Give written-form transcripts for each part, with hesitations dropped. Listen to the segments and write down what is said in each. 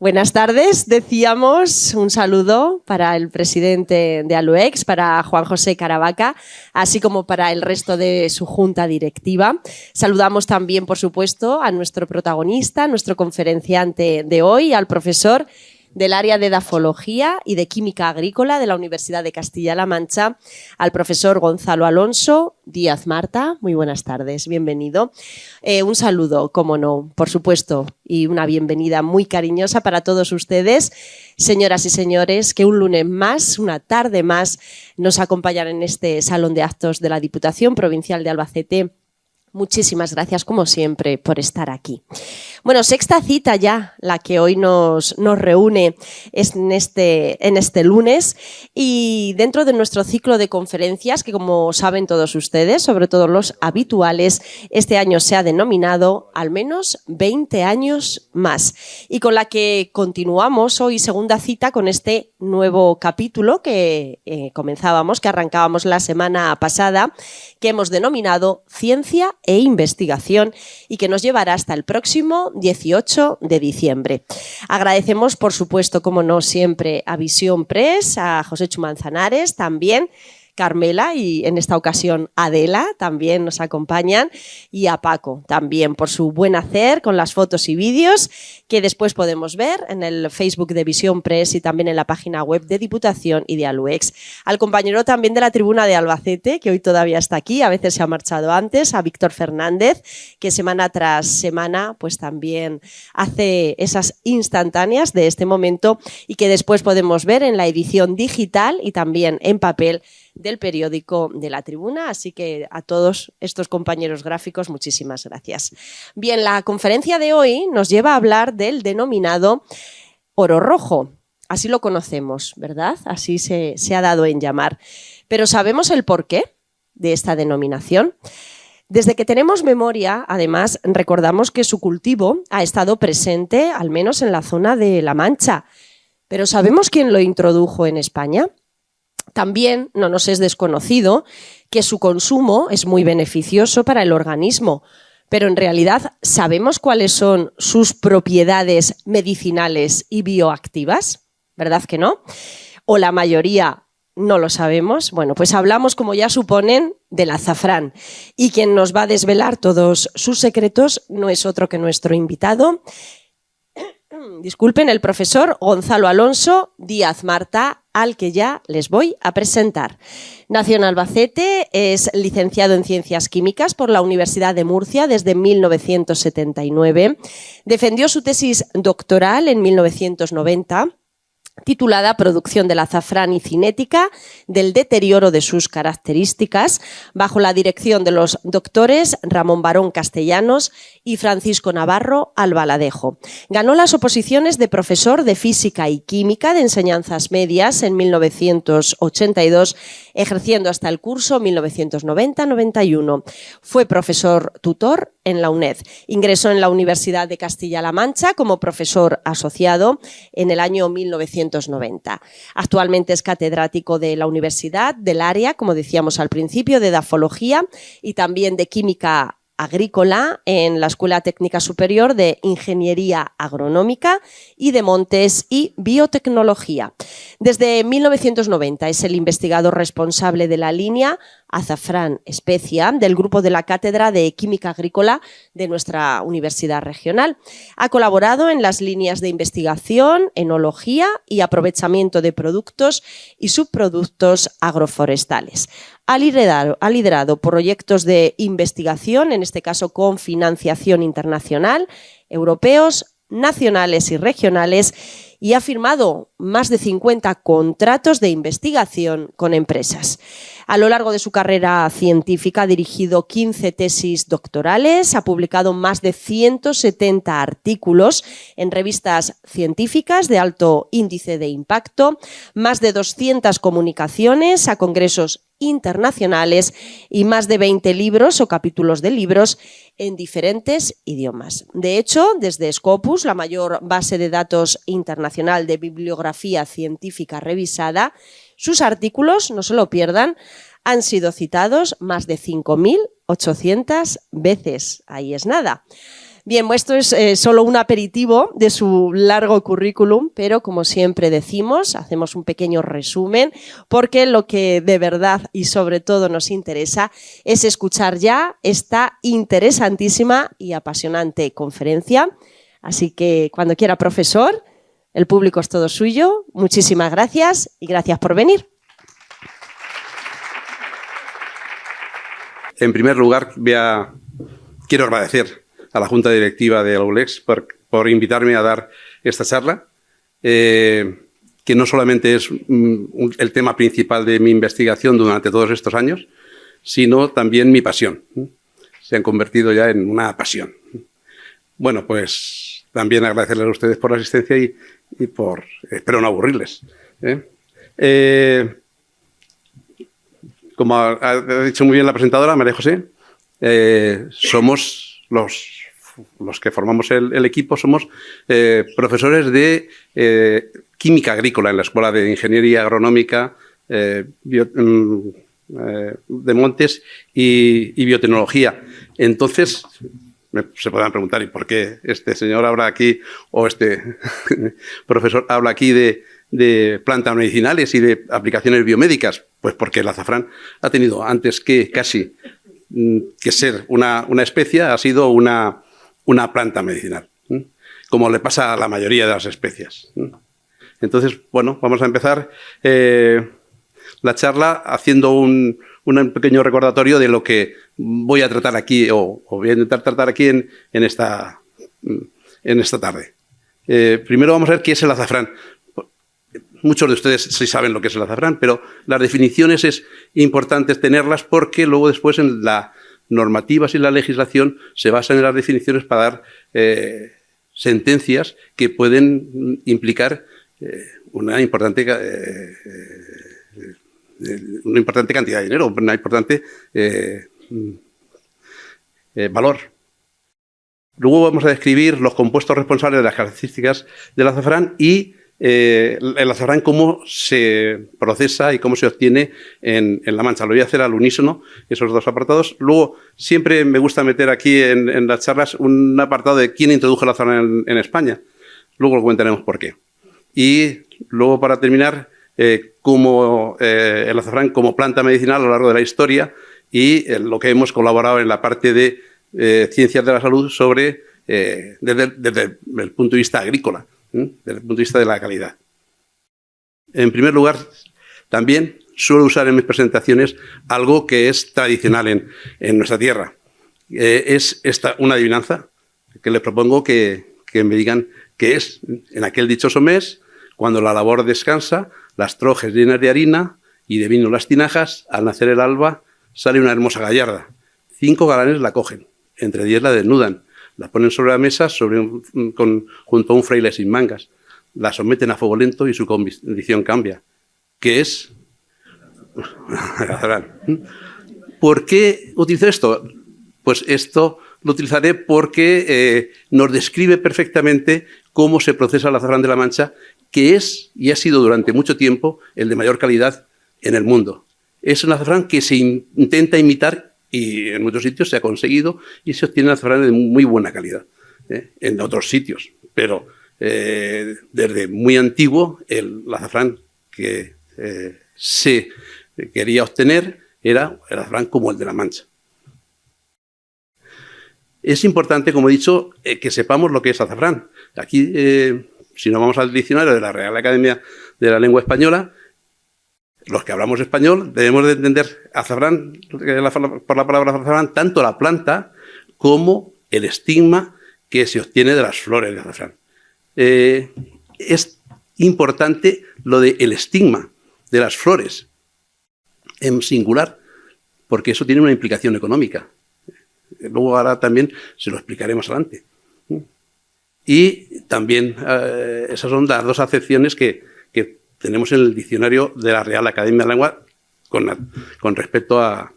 Buenas tardes, decíamos un saludo para el presidente de Aluex, para Juan José Caravaca, así como para el resto de su junta directiva. Saludamos también, por supuesto, a nuestro protagonista, nuestro conferenciante de hoy, al profesor del área de edafología y de química agrícola de la Universidad de Castilla-La Mancha, al profesor Gonzalo Alonso Díaz Marta. Muy buenas tardes, bienvenido. Un saludo, como no, por supuesto, y una bienvenida muy cariñosa para todos ustedes, señoras y señores, que un lunes más, una tarde más, nos acompañan en este salón de actos de la Diputación Provincial de Albacete. Muchísimas gracias, como siempre, por estar aquí. Bueno, sexta cita ya, la que hoy nos reúne en este lunes, y dentro de nuestro ciclo de conferencias, que como saben todos ustedes, sobre todo los habituales, este año se ha denominado al menos 20 años más, y con la que continuamos hoy, segunda cita, con este nuevo capítulo que comenzábamos, que arrancábamos la semana pasada, que hemos denominado Ciencia e Investigación, y que nos llevará hasta el próximo 18 de diciembre. Agradecemos, por supuesto, como no, siempre a Visión Press, a José Chu Manzanares, también Carmela y en esta ocasión Adela también nos acompañan, y a Paco también por su buen hacer con las fotos y vídeos que después podemos ver en el Facebook de Visión Press y también en la página web de Diputación y de Aluex. Al compañero también de la tribuna de Albacete, que hoy todavía está aquí, a veces se ha marchado antes, a Víctor Fernández, que semana tras semana pues también hace esas instantáneas de este momento y que después podemos ver en la edición digital y también en papel del periódico de la tribuna, así que a todos estos compañeros gráficos muchísimas gracias. Bien, la conferencia de hoy nos lleva a hablar del denominado oro rojo, así lo conocemos, ¿verdad? Así se ha dado en llamar, pero ¿sabemos el porqué de esta denominación? Desde que tenemos memoria, además, recordamos que su cultivo ha estado presente al menos en la zona de La Mancha, pero ¿sabemos quién lo introdujo en España? También no nos es desconocido que su consumo es muy beneficioso para el organismo, pero en realidad ¿sabemos cuáles son sus propiedades medicinales y bioactivas? ¿Verdad que no? ¿O la mayoría no lo sabemos? Bueno, pues hablamos, como ya suponen, del azafrán, y quien nos va a desvelar todos sus secretos no es otro que nuestro invitado. Disculpen, el profesor Gonzalo Alonso Díaz Marta, al que ya les voy a presentar. Nació en Albacete, es licenciado en Ciencias Químicas por la Universidad de Murcia desde 1979. Defendió su tesis doctoral en 1990, titulada Producción del azafrán y cinética del deterioro de sus características, bajo la dirección de los doctores Ramón Barón Castellanos y Francisco Navarro Albaladejo. Ganó las oposiciones de profesor de Física y Química de enseñanzas medias en 1982, ejerciendo hasta el curso 1990-91. Fue profesor tutor en la UNED. Ingresó en la Universidad de Castilla-La Mancha como profesor asociado en el año 1990. Actualmente es catedrático de la universidad del área, como decíamos al principio, de edafología y también de química agrícola en la Escuela Técnica Superior de Ingeniería Agronómica y de Montes y Biotecnología. Desde 1990 es el investigador responsable de la línea Azafrán Especia del grupo de la Cátedra de Química Agrícola de nuestra Universidad Regional. Ha colaborado en las líneas de investigación, enología y aprovechamiento de productos y subproductos agroforestales. Ha liderado proyectos de investigación, en este caso con financiación internacional, europeos, nacionales y regionales, y ha firmado más de 50 contratos de investigación con empresas. A lo largo de su carrera científica ha dirigido 15 tesis doctorales, ha publicado más de 170 artículos en revistas científicas de alto índice de impacto, más de 200 comunicaciones a congresos internacionales y más de 20 libros o capítulos de libros en diferentes idiomas. De hecho, desde Scopus, la mayor base de datos internacional de bibliografía científica revisada, sus artículos, no se lo pierdan, han sido citados más de 5.800 veces. Ahí es nada. Bien, esto es solo un aperitivo de su largo currículum, pero como siempre decimos, hacemos un pequeño resumen, porque lo que de verdad y sobre todo nos interesa es escuchar ya esta interesantísima y apasionante conferencia. Así que cuando quiera, profesor, el público es todo suyo. Muchísimas gracias y gracias por venir. En primer lugar, quiero agradecer a la Junta Directiva de AULEX por invitarme a dar esta charla, que no solamente es el tema principal de mi investigación durante todos estos años, sino también mi pasión. Se han convertido ya en una pasión. Bueno, pues también agradecerles a ustedes por la asistencia y por... espero no aburrirles. Como ha dicho muy bien la presentadora, María José, somos los que formamos el equipo, somos profesores de química agrícola en la Escuela de Ingeniería Agronómica de Montes y biotecnología. Entonces, se podrán preguntar, ¿y por qué este señor habla aquí o este profesor habla aquí de plantas medicinales y de aplicaciones biomédicas? Pues porque el azafrán ha tenido, antes que casi que ser una especie, ha sido una planta medicinal, como le pasa a la mayoría de las especias. Entonces, bueno, vamos a empezar la charla haciendo un pequeño recordatorio de lo que voy a tratar aquí, o voy a intentar tratar aquí en esta tarde. Primero vamos a ver qué es el azafrán. Muchos de ustedes sí saben lo que es el azafrán, pero las definiciones es importante tenerlas porque luego después en las normativas y la legislación se basan en las definiciones para dar sentencias que pueden implicar una importante cantidad de dinero, una importante valor. Luego vamos a describir los compuestos responsables de las características del azafrán y el azafrán, cómo se procesa y cómo se obtiene en La Mancha. Lo voy a hacer al unísono, esos dos apartados. Luego, siempre me gusta meter aquí en las charlas un apartado de quién introdujo el azafrán en España. Luego lo comentaremos por qué. Y luego, para terminar, cómo el azafrán como planta medicinal a lo largo de la historia y lo que hemos colaborado en la parte de ciencias de la salud sobre desde el punto de vista agrícola. Desde el punto de vista de la calidad. En primer lugar, también suelo usar en mis presentaciones algo que es tradicional en nuestra tierra. Es una adivinanza que les propongo que me digan qué es. En aquel dichoso mes, cuando la labor descansa, las trojes llenas de harina y de vino las tinajas, al nacer el alba, sale una hermosa gallarda. 5 galanes la cogen, entre 10 la desnudan. La ponen sobre la mesa junto a un fraile sin mangas. La someten a fuego lento y su condición cambia. ¿Qué es? ¿Por qué utilizo esto? Pues esto lo utilizaré porque nos describe perfectamente cómo se procesa el azafrán de La Mancha, que es y ha sido durante mucho tiempo el de mayor calidad en el mundo. Es un azafrán que se intenta imitar y en muchos sitios se ha conseguido y se obtiene azafrán de muy buena calidad en otros sitios. Pero desde muy antiguo el azafrán que se quería obtener era el azafrán como el de La Mancha. Es importante, como he dicho, que sepamos lo que es azafrán. Aquí, si nos vamos al diccionario de la Real Academia de la Lengua Española, los que hablamos español debemos de entender azafrán, por la palabra azafrán, tanto la planta como el estigma que se obtiene de las flores de azafrán. Es importante lo del estigma de las flores en singular, porque eso tiene una implicación económica. Luego ahora también se lo explicaremos adelante. Y también esas son las dos acepciones que tenemos en el diccionario de la Real Academia de la Lengua con respecto al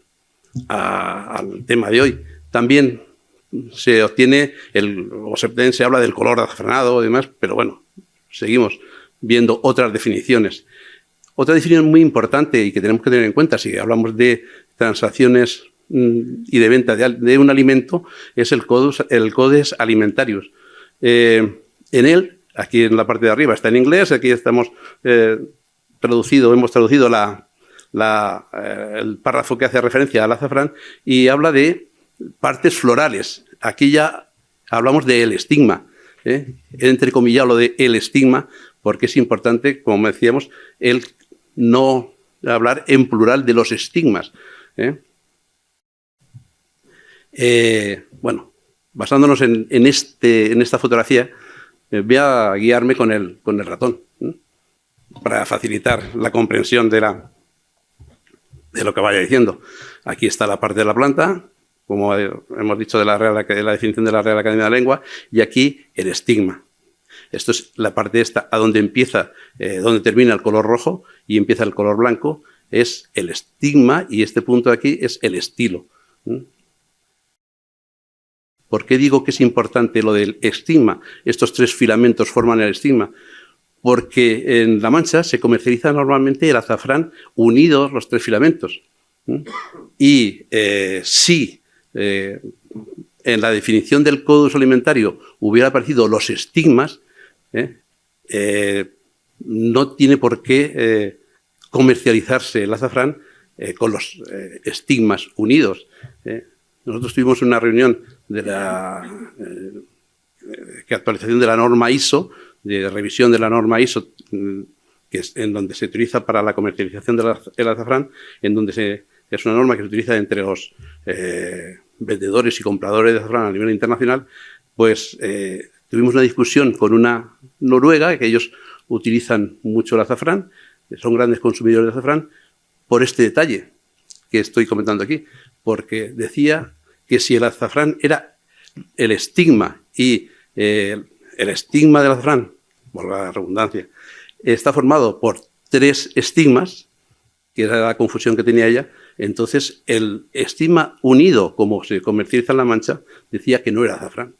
tema de hoy. También se obtiene, se habla del color azafranado y demás, pero bueno, seguimos viendo otras definiciones. Otra definición muy importante y que tenemos que tener en cuenta si hablamos de transacciones y de venta de un alimento es el Codex Alimentarius. En él, aquí en la parte de arriba está en inglés, aquí hemos traducido el párrafo que hace referencia al azafrán y habla de partes florales. Aquí ya hablamos del estigma, entrecomillado lo de el estigma, porque es importante, como decíamos, el no hablar en plural de los estigmas. Bueno, basándonos en esta fotografía, voy a guiarme con el ratón, para facilitar la comprensión de lo que vaya diciendo. Aquí está la parte de la planta, como hemos dicho de la definición de la Real Academia de la Lengua, y aquí el estigma. Esto es la parte esta, a donde empieza, donde termina el color rojo y empieza el color blanco, es el estigma, y este punto de aquí es el estilo. ¿Por qué digo que es importante lo del estigma? Estos 3 filamentos forman el estigma. Porque en La Mancha se comercializa normalmente el azafrán unidos los 3 filamentos. Y si en la definición del Código Alimentario hubiera aparecido los estigmas, no tiene por qué comercializarse el azafrán con los estigmas unidos. Nosotros tuvimos una reunión de la actualización de la norma ISO, de revisión de la norma ISO, que es en donde se utiliza para la comercialización del azafrán, en donde es una norma que se utiliza entre los vendedores y compradores de azafrán a nivel internacional. Pues tuvimos una discusión con una noruega, que ellos utilizan mucho el azafrán, son grandes consumidores de azafrán, por este detalle que estoy comentando aquí, porque decía que si el azafrán era el estigma y el estigma del azafrán, por la redundancia, está formado por 3 estigmas, que era la confusión que tenía ella, entonces el estigma unido, como se comercializa en La Mancha, decía que no era azafrán.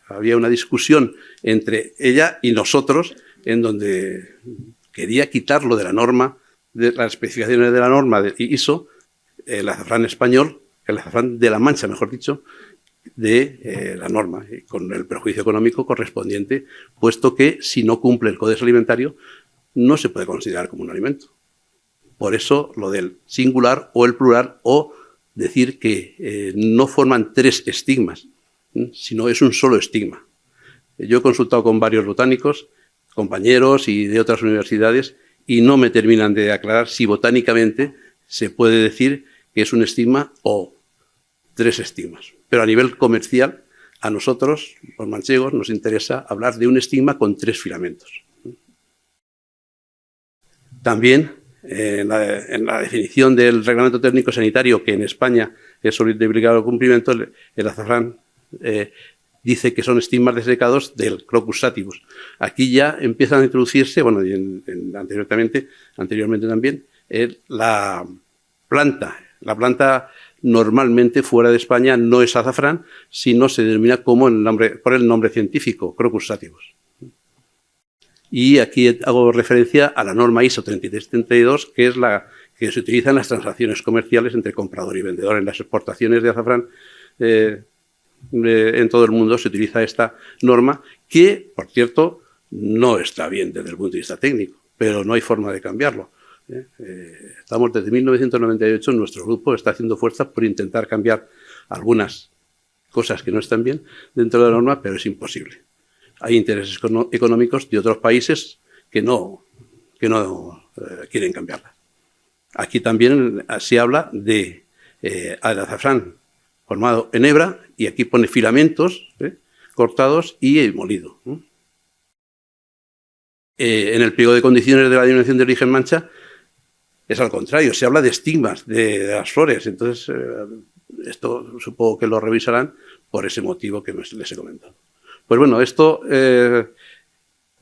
Había una discusión entre ella y nosotros, en donde quería quitarlo de la norma, de las especificaciones de la norma de ISO, el azafrán español, el azafrán de La Mancha, mejor dicho, de la norma, con el perjuicio económico correspondiente, puesto que si no cumple el Código Alimentario no se puede considerar como un alimento. Por eso lo del singular o el plural, o decir que no forman 3 estigmas, sino es un solo estigma. Yo he consultado con varios botánicos, compañeros y de otras universidades, y no me terminan de aclarar si botánicamente se puede decir que es un estigma o 3 estigmas. Pero a nivel comercial, a nosotros, los manchegos, nos interesa hablar de un estigma con 3 filamentos. También, en la definición del Reglamento Técnico Sanitario, que en España es de obligado cumplimiento, el azafrán dice que son estigmas desecados del Crocus sativus. Aquí ya empiezan a introducirse, bueno, y anteriormente también, la planta. La planta normalmente fuera de España no es azafrán, sino se denomina como por el nombre científico, Crocus sativus. Y aquí hago referencia a la norma ISO 3332, que es la que se utiliza en las transacciones comerciales entre comprador y vendedor. En las exportaciones de azafrán en todo el mundo se utiliza esta norma, que, por cierto, no está bien desde el punto de vista técnico, pero no hay forma de cambiarlo. Estamos desde 1998, nuestro grupo está haciendo fuerza por intentar cambiar algunas cosas que no están bien dentro de la norma, pero es imposible. Hay intereses económicos de otros países que no quieren cambiarla. Aquí también se habla de azafrán formado en hebra, y aquí pone filamentos cortados y molido. En el pliego de condiciones de la denominación de origen Mancha es al contrario, se habla de estigmas de las flores. Entonces, esto supongo que lo revisarán por ese motivo que les he comentado. Pues bueno, esto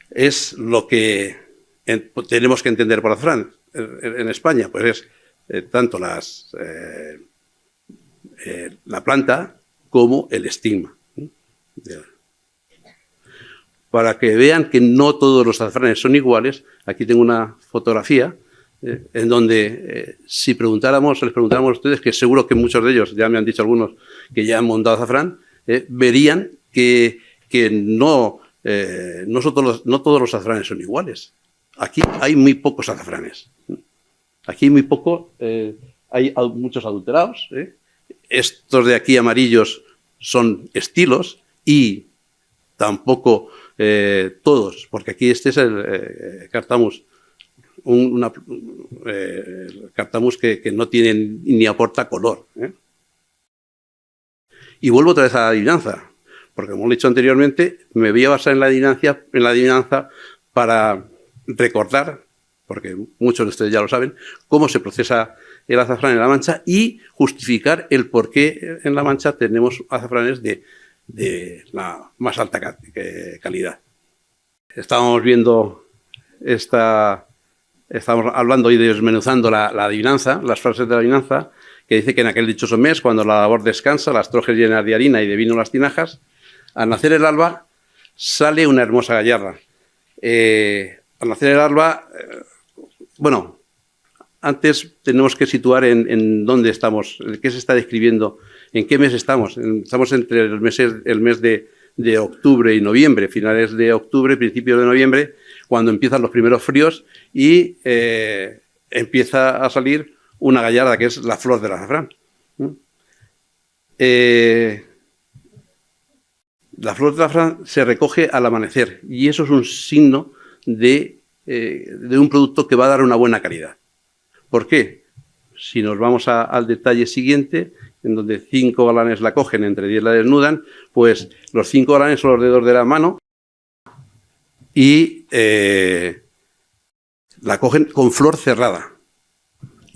es lo que tenemos que entender por azafrán en España, pues es tanto la planta como el estigma. Para que vean que no todos los azafranes son iguales, aquí tengo una fotografía en donde si les preguntáramos a ustedes, que seguro que muchos de ellos, ya me han dicho algunos que ya han montado azafrán, verían que no todos los azafranes son iguales. Aquí hay muy pocos azafranes. Aquí muy poco, hay muchos adulterados. Estos de aquí amarillos son estilos y tampoco todos, porque aquí este es el Cartamus, Cartamus que no tiene ni aporta color. Y vuelvo otra vez a la adivinanza, porque como he dicho anteriormente, me voy a basar en la adivinanza para recordar, porque muchos de ustedes ya lo saben, cómo se procesa el azafrán en La Mancha y justificar el por qué en La Mancha tenemos azafranes de la más alta calidad. Estábamos hablando y desmenuzando la adivinanza, las frases de la adivinanza, que dice que en aquel dichoso mes, cuando la labor descansa, las trojes llenas de harina y de vino las tinajas, al nacer el alba sale una hermosa gallarda. Al nacer el alba, bueno, antes tenemos que situar en dónde estamos, qué se está describiendo, en qué mes estamos. Estamos entre el mes de octubre y noviembre, finales de octubre, principios de noviembre, cuando empiezan los primeros fríos y empieza a salir una gallarda, que es la flor del azafrán. La flor del azafrán se recoge al amanecer y eso es un signo de un producto que va a dar una buena calidad. ¿Por qué? Si nos vamos al detalle siguiente, en donde 5 galanes la cogen, entre 10 la desnudan, pues los 5 galanes son los dedos de la mano y la cogen con flor cerrada.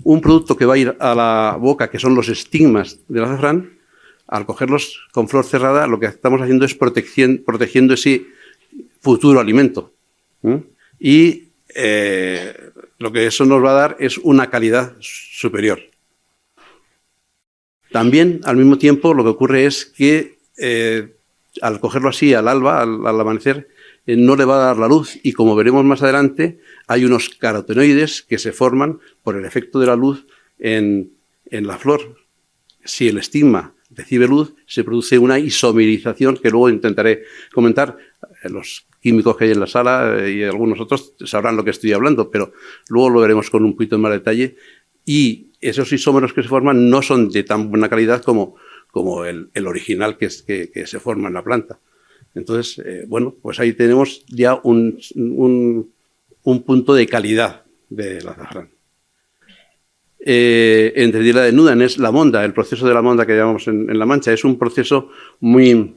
Un producto que va a ir a la boca, que son los estigmas del azafrán, al cogerlos con flor cerrada, lo que estamos haciendo es protegiendo ese futuro alimento. Y lo que eso nos va a dar es una calidad superior. También, al mismo tiempo, lo que ocurre es que al cogerlo así al alba, al amanecer, no le va a dar la luz y, como veremos más adelante, hay unos carotenoides que se forman por el efecto de la luz en la flor. Si el estigma recibe luz, se produce una isomerización que luego intentaré comentar. Los químicos que hay en la sala y algunos otros sabrán lo que estoy hablando, pero luego lo veremos con un poquito más detalle. Y esos isómeros que se forman no son de tan buena calidad como el original que se forma en la planta. Entonces, bueno, pues ahí tenemos ya un punto de calidad del azafrán. Entre 10 la desnudan es la monda, el proceso de la monda que llamamos en La Mancha. Es un proceso muy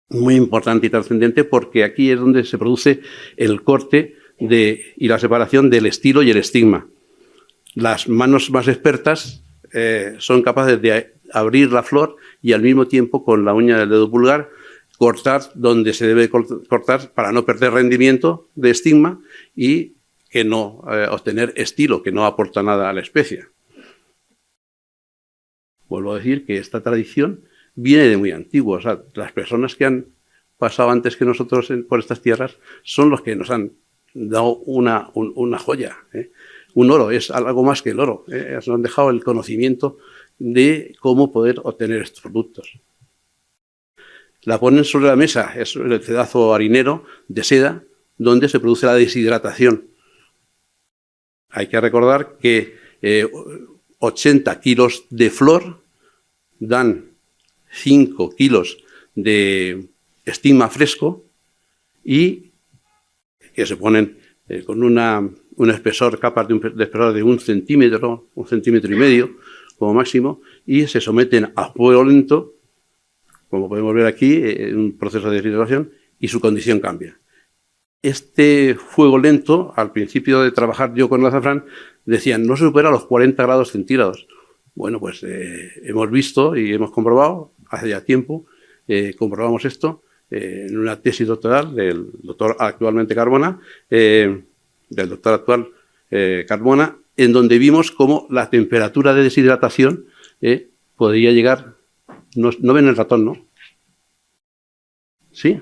importante y trascendente porque aquí es donde se produce el corte y la separación del estilo y el estigma. Las manos más expertas son capaces de abrir la flor y al mismo tiempo con la uña del dedo pulgar cortar donde se debe cortar para no perder rendimiento de estigma y que no obtener estilo, que no aporta nada a la especie. Vuelvo a decir que esta tradición viene de muy antiguo. O sea, las personas que han pasado antes que nosotros por estas tierras son los que nos han dado una joya. Un oro, es algo más que el oro. Nos han dejado el conocimiento de cómo poder obtener estos productos. La ponen sobre la mesa, es el cedazo harinero de seda, donde se produce la deshidratación. Hay que recordar que 80 kilos de flor dan 5 kilos de estigma fresco y que se ponen con un espesor, capas de espesor de 1 centímetro, 1,5 centímetros como máximo, y se someten a fuego lento, como podemos ver aquí, en un proceso de deshidratación, y su condición cambia. Este fuego lento, al principio de trabajar yo con el azafrán, decían, no se supera los 40 grados centígrados. Bueno, pues hemos visto y hemos comprobado, hace ya tiempo, comprobamos esto en una tesis doctoral del doctor actualmente Carmona, en donde vimos cómo la temperatura de deshidratación podría llegar. No ven el ratón, ¿no? ¿Sí?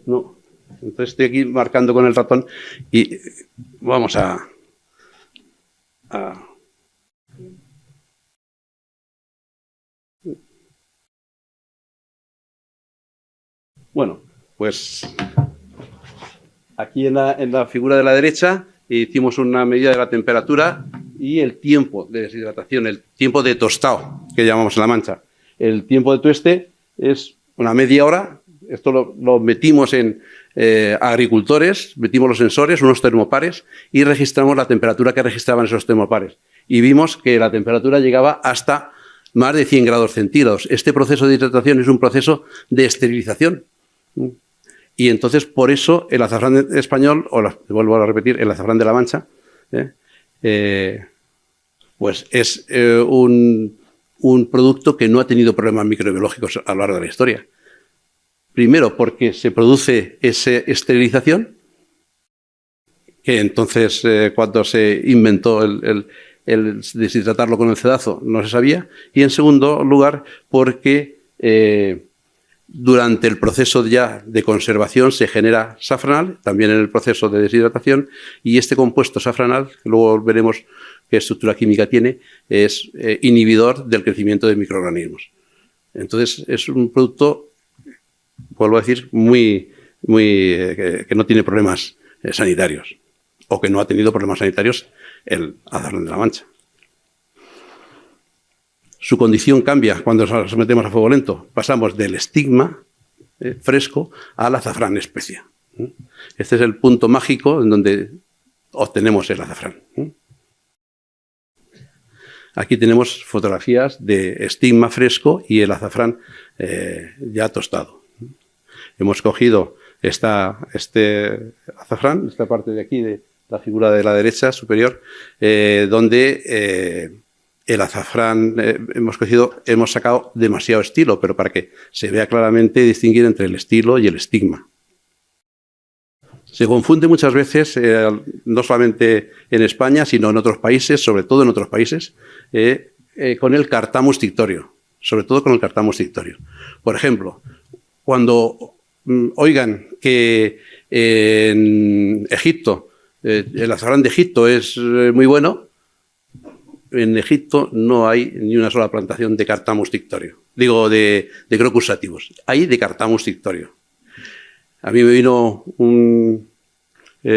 No. Entonces estoy aquí marcando con el ratón y vamos a Bueno, pues aquí en la figura de la derecha hicimos una medida de la temperatura y el tiempo de deshidratación, el tiempo de tostado, que llamamos en La Mancha. El tiempo de tueste es una media hora. Esto lo metimos en agricultores, metimos los sensores, unos termopares, y registramos la temperatura que registraban esos termopares. Y vimos que la temperatura llegaba hasta más de 100 grados centígrados. Este proceso de hidratación es un proceso de esterilización. Y entonces, por eso, el azafrán español, vuelvo a repetir, el azafrán de La Mancha, pues es un producto que no ha tenido problemas microbiológicos a lo largo de la historia. Primero, porque se produce esa esterilización, que entonces, cuando se inventó el deshidratarlo con el cedazo, no se sabía. Y en segundo lugar, porque durante el proceso ya de conservación se genera safranal, también en el proceso de deshidratación, y este compuesto safranal, que luego veremos qué estructura química tiene, es inhibidor del crecimiento de microorganismos. Entonces, es un producto, vuelvo a decir, que no tiene problemas sanitarios, o que no ha tenido problemas sanitarios el azafrán de La Mancha. Su condición cambia cuando nos sometemos a fuego lento. Pasamos del estigma fresco al azafrán especia. Este es el punto mágico en donde obtenemos el azafrán. Aquí tenemos fotografías de estigma fresco y el azafrán ya tostado. Hemos cogido este azafrán, esta parte de aquí de la figura de la derecha superior, donde el azafrán hemos sacado demasiado estilo, pero para que se vea claramente distinguir entre el estilo y el estigma. Se confunde muchas veces, no solamente en España, sino en otros países, sobre todo en otros países, con el Cartamus tictorio, sobre todo con el Cartamus tictorio. Por ejemplo, cuando oigan que en Egipto el azafrán de Egipto es muy bueno, en Egipto no hay ni una sola plantación de Cartamus tictorio. Digo, de Crocus sativus. Hay de Cartamus tictorio. A mí me vino un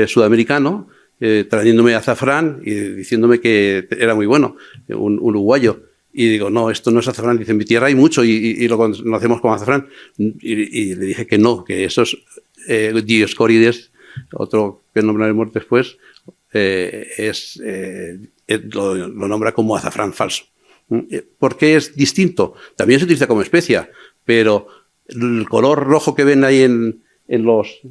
sudamericano trayéndome azafrán y diciéndome que era muy bueno, un uruguayo. Y digo, no, esto no es azafrán. Dice, en mi tierra hay mucho y lo conocemos como azafrán. Y le dije que no, que esos Dioscórides, otro que nombraremos después, lo nombra como azafrán falso. ¿Por qué es distinto? También se utiliza como especia, pero el color rojo que ven ahí en los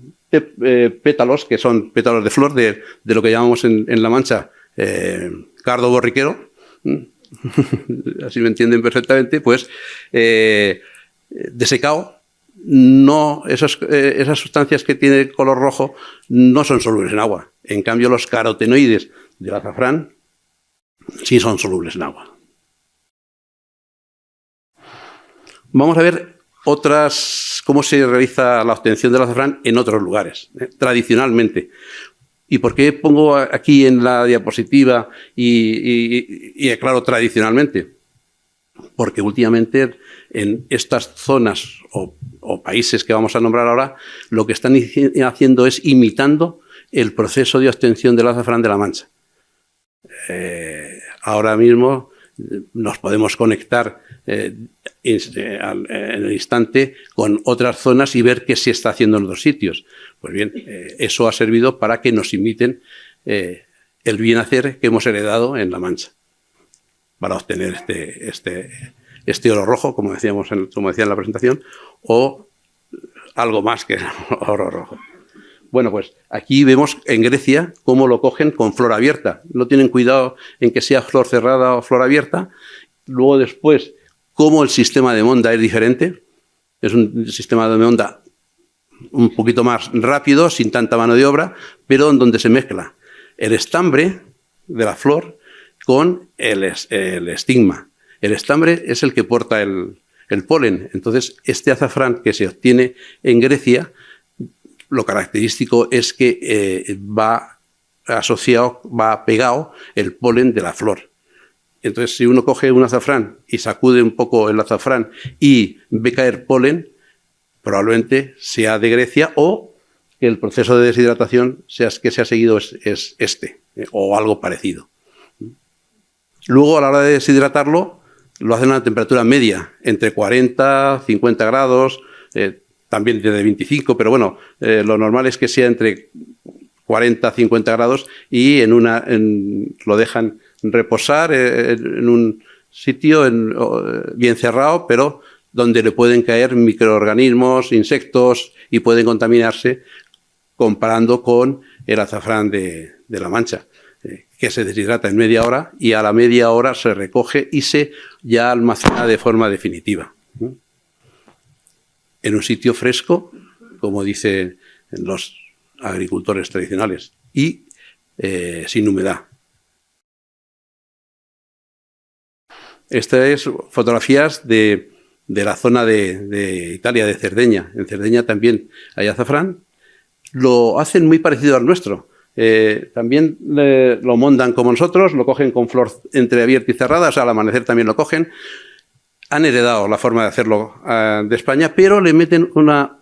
pétalos, que son pétalos de flor de lo que llamamos en La Mancha cardo borriquero, así me entienden perfectamente, pues desecado, esas sustancias que tienen color rojo no son solubles en agua. En cambio, los carotenoides del azafrán sí son solubles en agua. Vamos a ver cómo se realiza la obtención del azafrán en otros lugares, tradicionalmente. ¿Y por qué pongo aquí en la diapositiva y aclaro tradicionalmente? Porque últimamente en estas zonas o países que vamos a nombrar ahora, lo que están haciendo es imitando el proceso de obtención del azafrán de La Mancha. Ahora mismo nos podemos conectar en el instante con otras zonas y ver qué se está haciendo en otros sitios. Pues bien, eso ha servido para que nos imiten el bien hacer que hemos heredado en La Mancha, para obtener este oro rojo, como decía en la presentación, o algo más que oro rojo. Bueno, pues aquí vemos en Grecia cómo lo cogen con flor abierta. No tienen cuidado en que sea flor cerrada o flor abierta. Luego después, cómo el sistema de monda es diferente. Es un sistema de monda un poquito más rápido, sin tanta mano de obra, pero en donde se mezcla el estambre de la flor con el estigma. El estambre es el que porta el polen. Entonces, este azafrán que se obtiene en Grecia, lo característico es que va asociado, va pegado el polen de la flor. Entonces, si uno coge un azafrán y sacude un poco el azafrán y ve caer polen, probablemente sea de Grecia o que el proceso de deshidratación que se ha seguido es este, o algo parecido. Luego, a la hora de deshidratarlo, lo hacen a una temperatura media, entre 40 y 50 grados, también de 25, pero bueno, lo normal es que sea entre 40 a 50 grados y lo dejan reposar en un sitio bien cerrado, pero donde le pueden caer microorganismos, insectos y pueden contaminarse, comparando con el azafrán de La Mancha, que se deshidrata en media hora y a la media hora se recoge y se ya almacena de forma definitiva. En un sitio fresco, como dicen los agricultores tradicionales, y sin humedad. Estas es fotografías de la zona de Italia, de Cerdeña. En Cerdeña también hay azafrán. Lo hacen muy parecido al nuestro. También lo mondan como nosotros, lo cogen con flor entreabierta y cerrada, o sea, al amanecer también lo cogen. Han heredado la forma de hacerlo de España, pero le meten una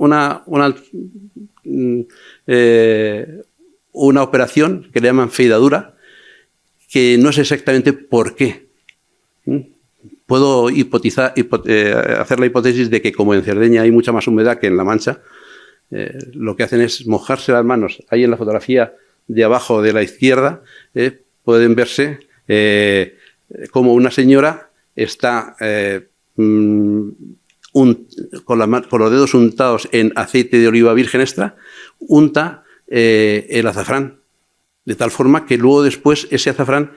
operación que le llaman feidadura, que no sé exactamente por qué. Puedo hacer la hipótesis de que como en Cerdeña hay mucha más humedad que en La Mancha, lo que hacen es mojarse las manos. Ahí en la fotografía de abajo de la izquierda pueden verse como una señora está con los dedos untados en aceite de oliva virgen extra, unta el azafrán, de tal forma que luego después ese azafrán,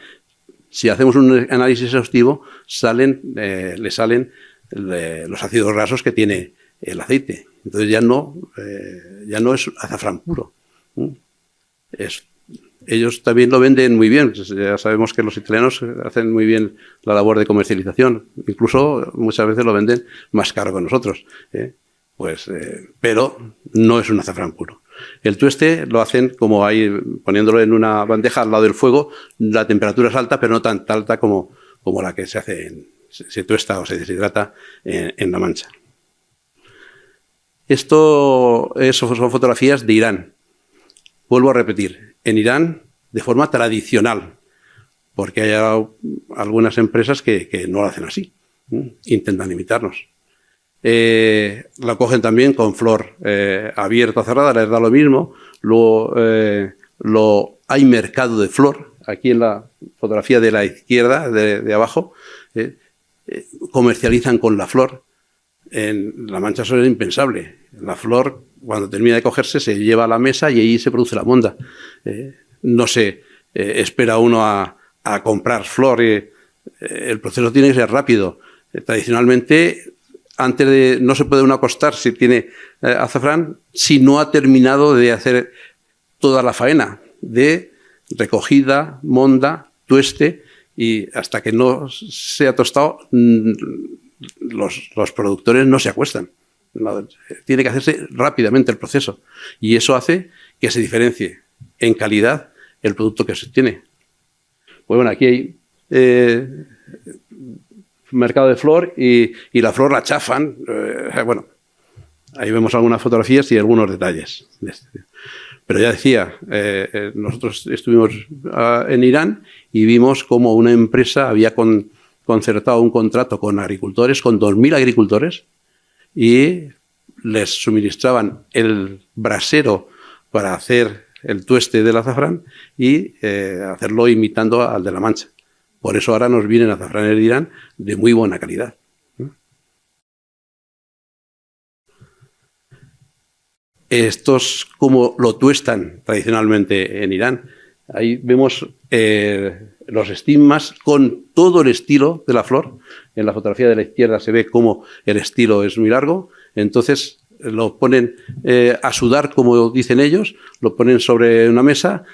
si hacemos un análisis exhaustivo, le salen los ácidos grasos que tiene el aceite. Entonces ya no es azafrán puro. Ellos también lo venden muy bien. Ya sabemos que los italianos hacen muy bien la labor de comercialización. Incluso muchas veces lo venden más caro que nosotros. Pero no es un azafrán puro. El tueste lo hacen como ahí, poniéndolo en una bandeja al lado del fuego. La temperatura es alta, pero no tan alta como la que se tuesta o se deshidrata en La Mancha. Son fotografías de Irán. Vuelvo a repetir, en Irán de forma tradicional, porque hay algunas empresas que no lo hacen así, intentan imitarnos. La cogen también con flor abierta o cerrada, les da lo mismo. Luego hay mercado de flor, aquí en la fotografía de la izquierda, de abajo, comercializan con la flor. En La Mancha eso es impensable. La flor, cuando termina de cogerse, se lleva a la mesa y ahí se produce la monda. No se espera uno a comprar flor. El proceso tiene que ser rápido. Tradicionalmente, no se puede uno acostar si tiene azafrán si no ha terminado de hacer toda la faena de recogida, monda, tueste, y hasta que no se ha tostado, los productores no se acuestan. No, tiene que hacerse rápidamente el proceso y eso hace que se diferencie en calidad el producto que se obtiene. Pues bueno, aquí hay mercado de flor y la flor la chafan. Bueno, ahí vemos algunas fotografías y algunos detalles. Pero ya decía, nosotros estuvimos en Irán y vimos cómo una empresa había concertado un contrato con agricultores, con 2.000 agricultores, y les suministraban el brasero para hacer el tueste del azafrán y hacerlo imitando al de La Mancha. Por eso ahora nos vienen azafranes de Irán de muy buena calidad. Estos como lo tuestan tradicionalmente en Irán. Ahí vemos los estigmas con todo el estilo de la flor. En la fotografía de la izquierda se ve cómo el estilo es muy largo. Entonces lo ponen a sudar, como dicen ellos, lo ponen sobre una mesa,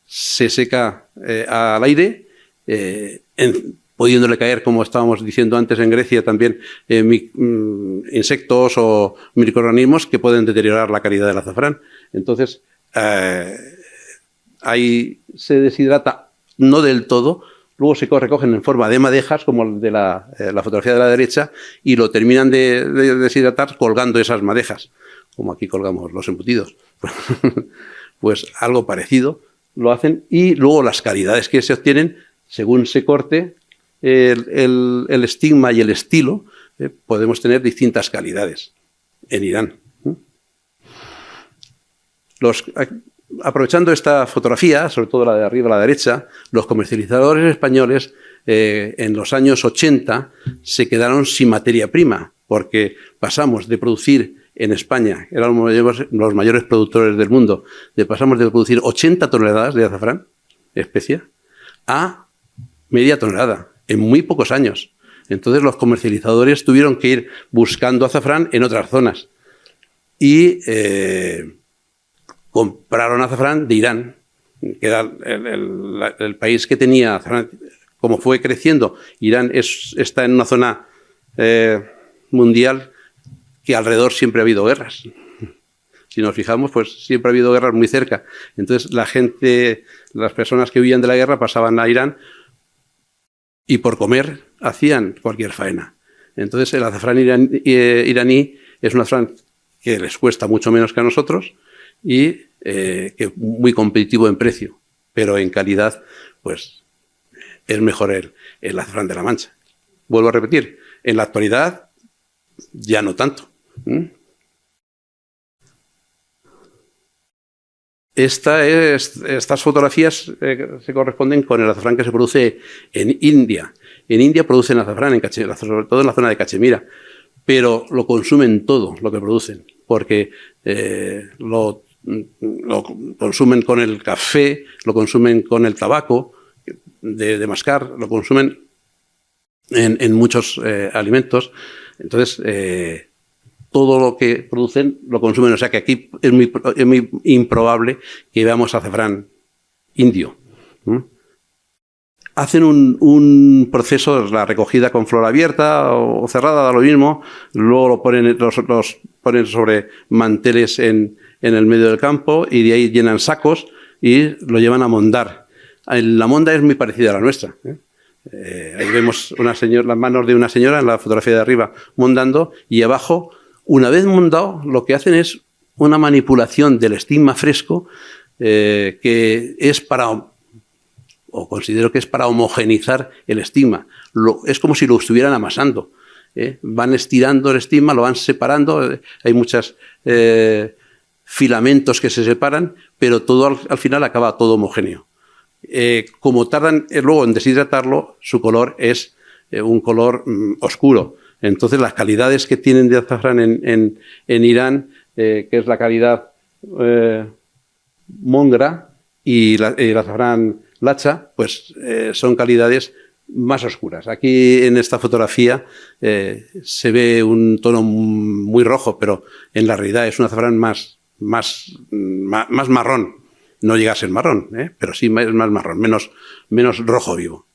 se seca al aire, pudiéndole caer, como estábamos diciendo antes en Grecia, también insectos o microorganismos que pueden deteriorar la calidad del azafrán. Entonces, ahí se deshidrata, no del todo, luego se recogen en forma de madejas, como el de la fotografía de la derecha, y lo terminan de deshidratar colgando esas madejas, como aquí colgamos los embutidos. Pues algo parecido lo hacen, y luego las calidades que se obtienen, según se corte el estigma y el estilo, podemos tener distintas calidades en Irán. Aprovechando esta fotografía, sobre todo la de arriba a la derecha, los comercializadores españoles en los años 80 se quedaron sin materia prima, porque pasamos de producir en España, eran los mayores productores del mundo, pasamos de producir 80 toneladas de azafrán, especia, a media tonelada, en muy pocos años. Entonces los comercializadores tuvieron que ir buscando azafrán en otras zonas. Y compraron azafrán de Irán, que era el país que tenía azafrán. Como fue creciendo, Irán está en una zona mundial que alrededor siempre ha habido guerras. Si nos fijamos, pues siempre ha habido guerras muy cerca. Entonces la gente, las personas que huían de la guerra pasaban a Irán y por comer hacían cualquier faena. Entonces el azafrán iraní es un azafrán que les cuesta mucho menos que a nosotros y que muy competitivo en precio, pero en calidad pues es mejor el azafrán de La Mancha. Vuelvo a repetir, en la actualidad ya no tanto. Estas fotografías se corresponden con el azafrán que se produce en India. En India producen azafrán, sobre todo en la zona de Cachemira, pero lo consumen todo lo que producen, porque lo consumen con el café, lo consumen con el tabaco de mascar, lo consumen en muchos alimentos. Entonces, todo lo que producen lo consumen. O sea que aquí es muy improbable que veamos azafrán indio. Hacen un proceso, la recogida con flor abierta o cerrada, da lo mismo. Luego los ponen sobre manteles en el medio del campo y de ahí llenan sacos y lo llevan a mondar. La monda es muy parecida a la nuestra. Ahí vemos las manos de una señora en la fotografía de arriba mondando, y abajo, una vez mondado, lo que hacen es una manipulación del estigma fresco que es considero que es para homogeneizar el estigma. Es como si lo estuvieran amasando. Van estirando el estigma, lo van separando. Hay muchos filamentos que se separan, pero todo al final acaba todo homogéneo. Como tardan luego en deshidratarlo, su color es un color oscuro. Entonces, las calidades que tienen de azafrán en Irán, que es la calidad mongra y el azafrán lacha, pues son calidades más oscuras. Aquí en esta fotografía se ve un tono muy rojo, pero en la realidad es un azafrán más marrón. No llega a ser marrón, pero sí es más marrón, menos rojo vivo.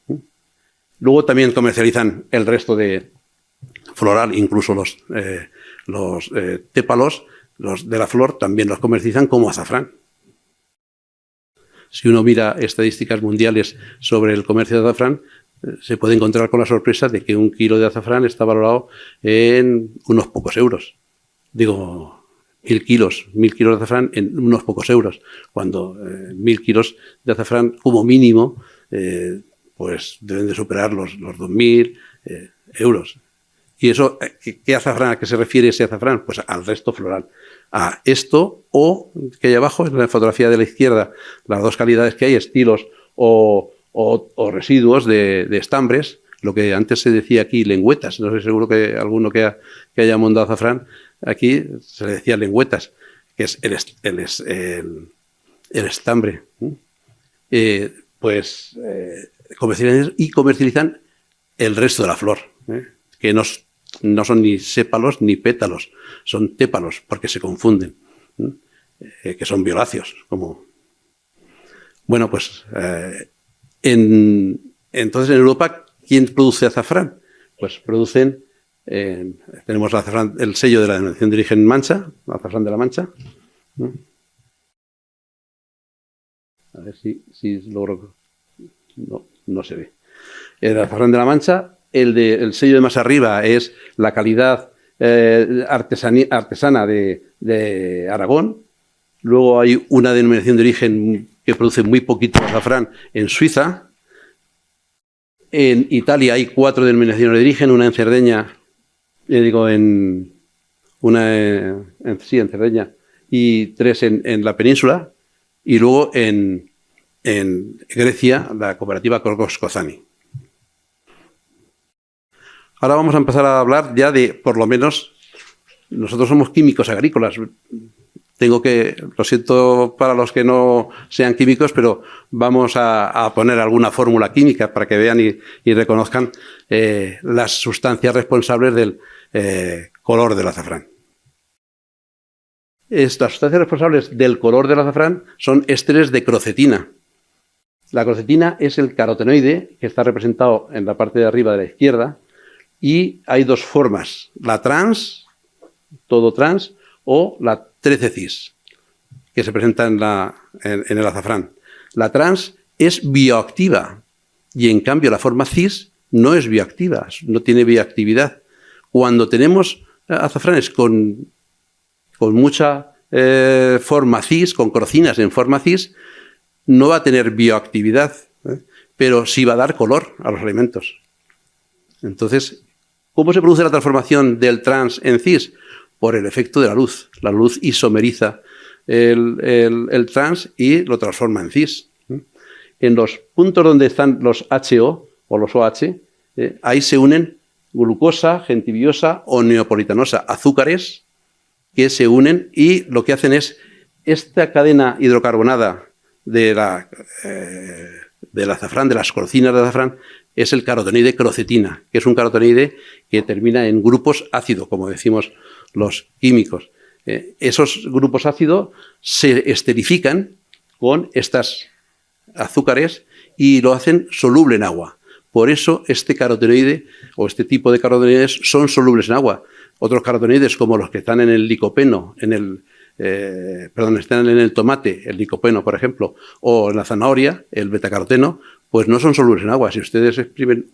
Luego también comercializan el resto de floral, incluso los tépalos, los de la flor, también los comercializan como azafrán. Si uno mira estadísticas mundiales sobre el comercio de azafrán, se puede encontrar con la sorpresa de que 1 kilo de azafrán está valorado en unos pocos euros. Digo, 1.000 kilos de azafrán en unos pocos euros, cuando 1.000 kilos de azafrán como mínimo pues deben de superar los 2.000 euros. ¿Y eso qué azafrán, a qué se refiere ese azafrán? Pues al resto floral. A esto, o que hay abajo, en la fotografía de la izquierda, las dos calidades que hay, estilos o residuos de estambres, lo que antes se decía aquí lengüetas. No sé, seguro que alguno que haya mondado azafrán, aquí se le decía lengüetas, que es el estambre. Comercializan el resto de la flor, que no son ni sépalos ni pétalos, son tépalos, porque se confunden, que son violáceos. Bueno, pues entonces en Europa, ¿quién produce azafrán? Pues producen, tenemos el sello de la denominación de origen Mancha, azafrán de La Mancha, A ver si logro... No se ve. El azafrán de la Mancha, el sello de más arriba es la calidad artesana de Aragón. Luego hay una denominación de origen que produce muy poquito azafrán en Suiza. En Italia hay 4 denominaciones de origen, una en Cerdeña, en Cerdeña, y 3 en la península, y luego en Grecia, la cooperativa Korkos Kozani. Ahora vamos a empezar a hablar ya de, por lo menos, nosotros somos químicos agrícolas. Lo siento para los que no sean químicos, pero vamos a poner alguna fórmula química para que vean y reconozcan las sustancias responsables del color del azafrán. Estas sustancias responsables del color del azafrán son ésteres de crocetina. La crocetina es el carotenoide que está representado en la parte de arriba de la izquierda, y hay 2 formas, la trans, todo trans, o la 13-cis, que se presenta en el azafrán. La trans es bioactiva y en cambio la forma cis no es bioactiva, no tiene bioactividad. Cuando tenemos azafranes con mucha forma cis, con crocinas en forma cis, no va a tener bioactividad, pero sí va a dar color a los alimentos. Entonces, ¿cómo se produce la transformación del trans en cis? Por el efecto de la luz. La luz isomeriza el trans y lo transforma en cis. En los puntos donde están los HO o los OH, ahí se unen glucosa, gentibiosa o neopolitanosa, azúcares que se unen y lo que hacen es esta cadena hidrocarbonada del azafrán, de las crocinas de azafrán, es el carotenoide crocetina, que es un carotenoide que termina en grupos ácido, como decimos los químicos. Esos grupos ácidos se esterifican con estas azúcares y lo hacen soluble en agua. Por eso este carotenoide o este tipo de carotenoides son solubles en agua. Otros carotenoides, como los que están en el licopeno, están en el tomate, el licopeno, por ejemplo, o en la zanahoria, el betacaroteno, pues no son solubles en agua. Si ustedes exprimen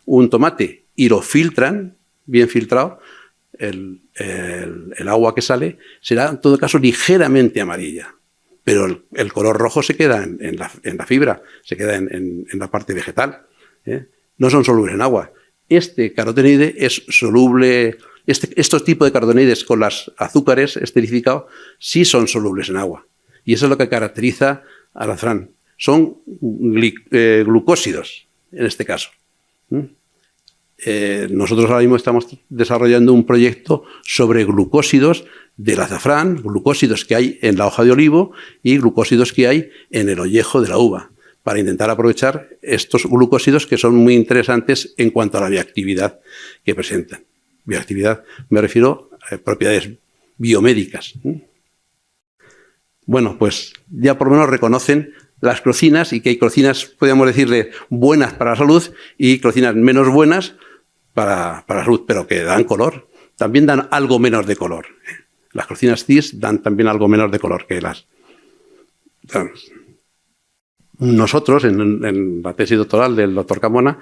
un tomate y lo filtran, bien filtrado, el agua que sale será en todo caso ligeramente amarilla, pero el color rojo se queda en la fibra, se queda en la parte vegetal. No son solubles en agua. Este carotenoide es soluble. Estos tipos de carotenoides con los azúcares esterificados sí son solubles en agua. Y eso es lo que caracteriza al azafrán. Son glucósidos, en este caso. Nosotros ahora mismo estamos desarrollando un proyecto sobre glucósidos del azafrán, glucósidos que hay en la hoja de olivo y glucósidos que hay en el ollejo de la uva, para intentar aprovechar estos glucósidos que son muy interesantes en cuanto a la bioactividad que presentan. Bioactividad, me refiero a propiedades biomédicas. Bueno, pues ya por lo menos reconocen las crocinas y que hay crocinas, podríamos decirle, buenas para la salud y crocinas menos buenas para la salud, pero que dan color. También dan algo menos de color. Las crocinas cis dan también algo menos de color que las... Nosotros, en la tesis doctoral del doctor Camona,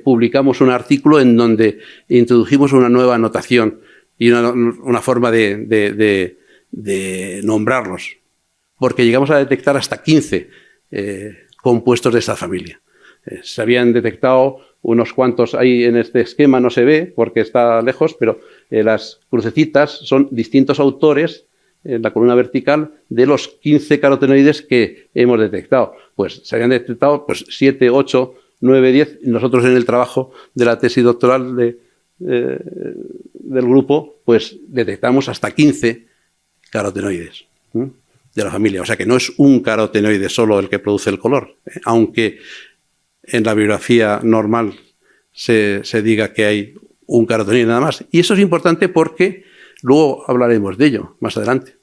publicamos un artículo en donde introdujimos una nueva notación y una forma de nombrarlos, porque llegamos a detectar hasta 15 compuestos de esta familia. Se habían detectado unos cuantos, ahí en este esquema no se ve porque está lejos, pero las crucecitas son distintos autores en la columna vertical de los 15 carotenoides que hemos detectado. Pues se habían detectado 7, 8, 9, 10. Nosotros en el trabajo de la tesis doctoral del grupo, pues detectamos hasta 15 carotenoides de la familia. O sea que no es un carotenoide solo el que produce el color, aunque en la bibliografía normal se diga que hay un carotenoide nada más. Y eso es importante porque luego hablaremos de ello más adelante.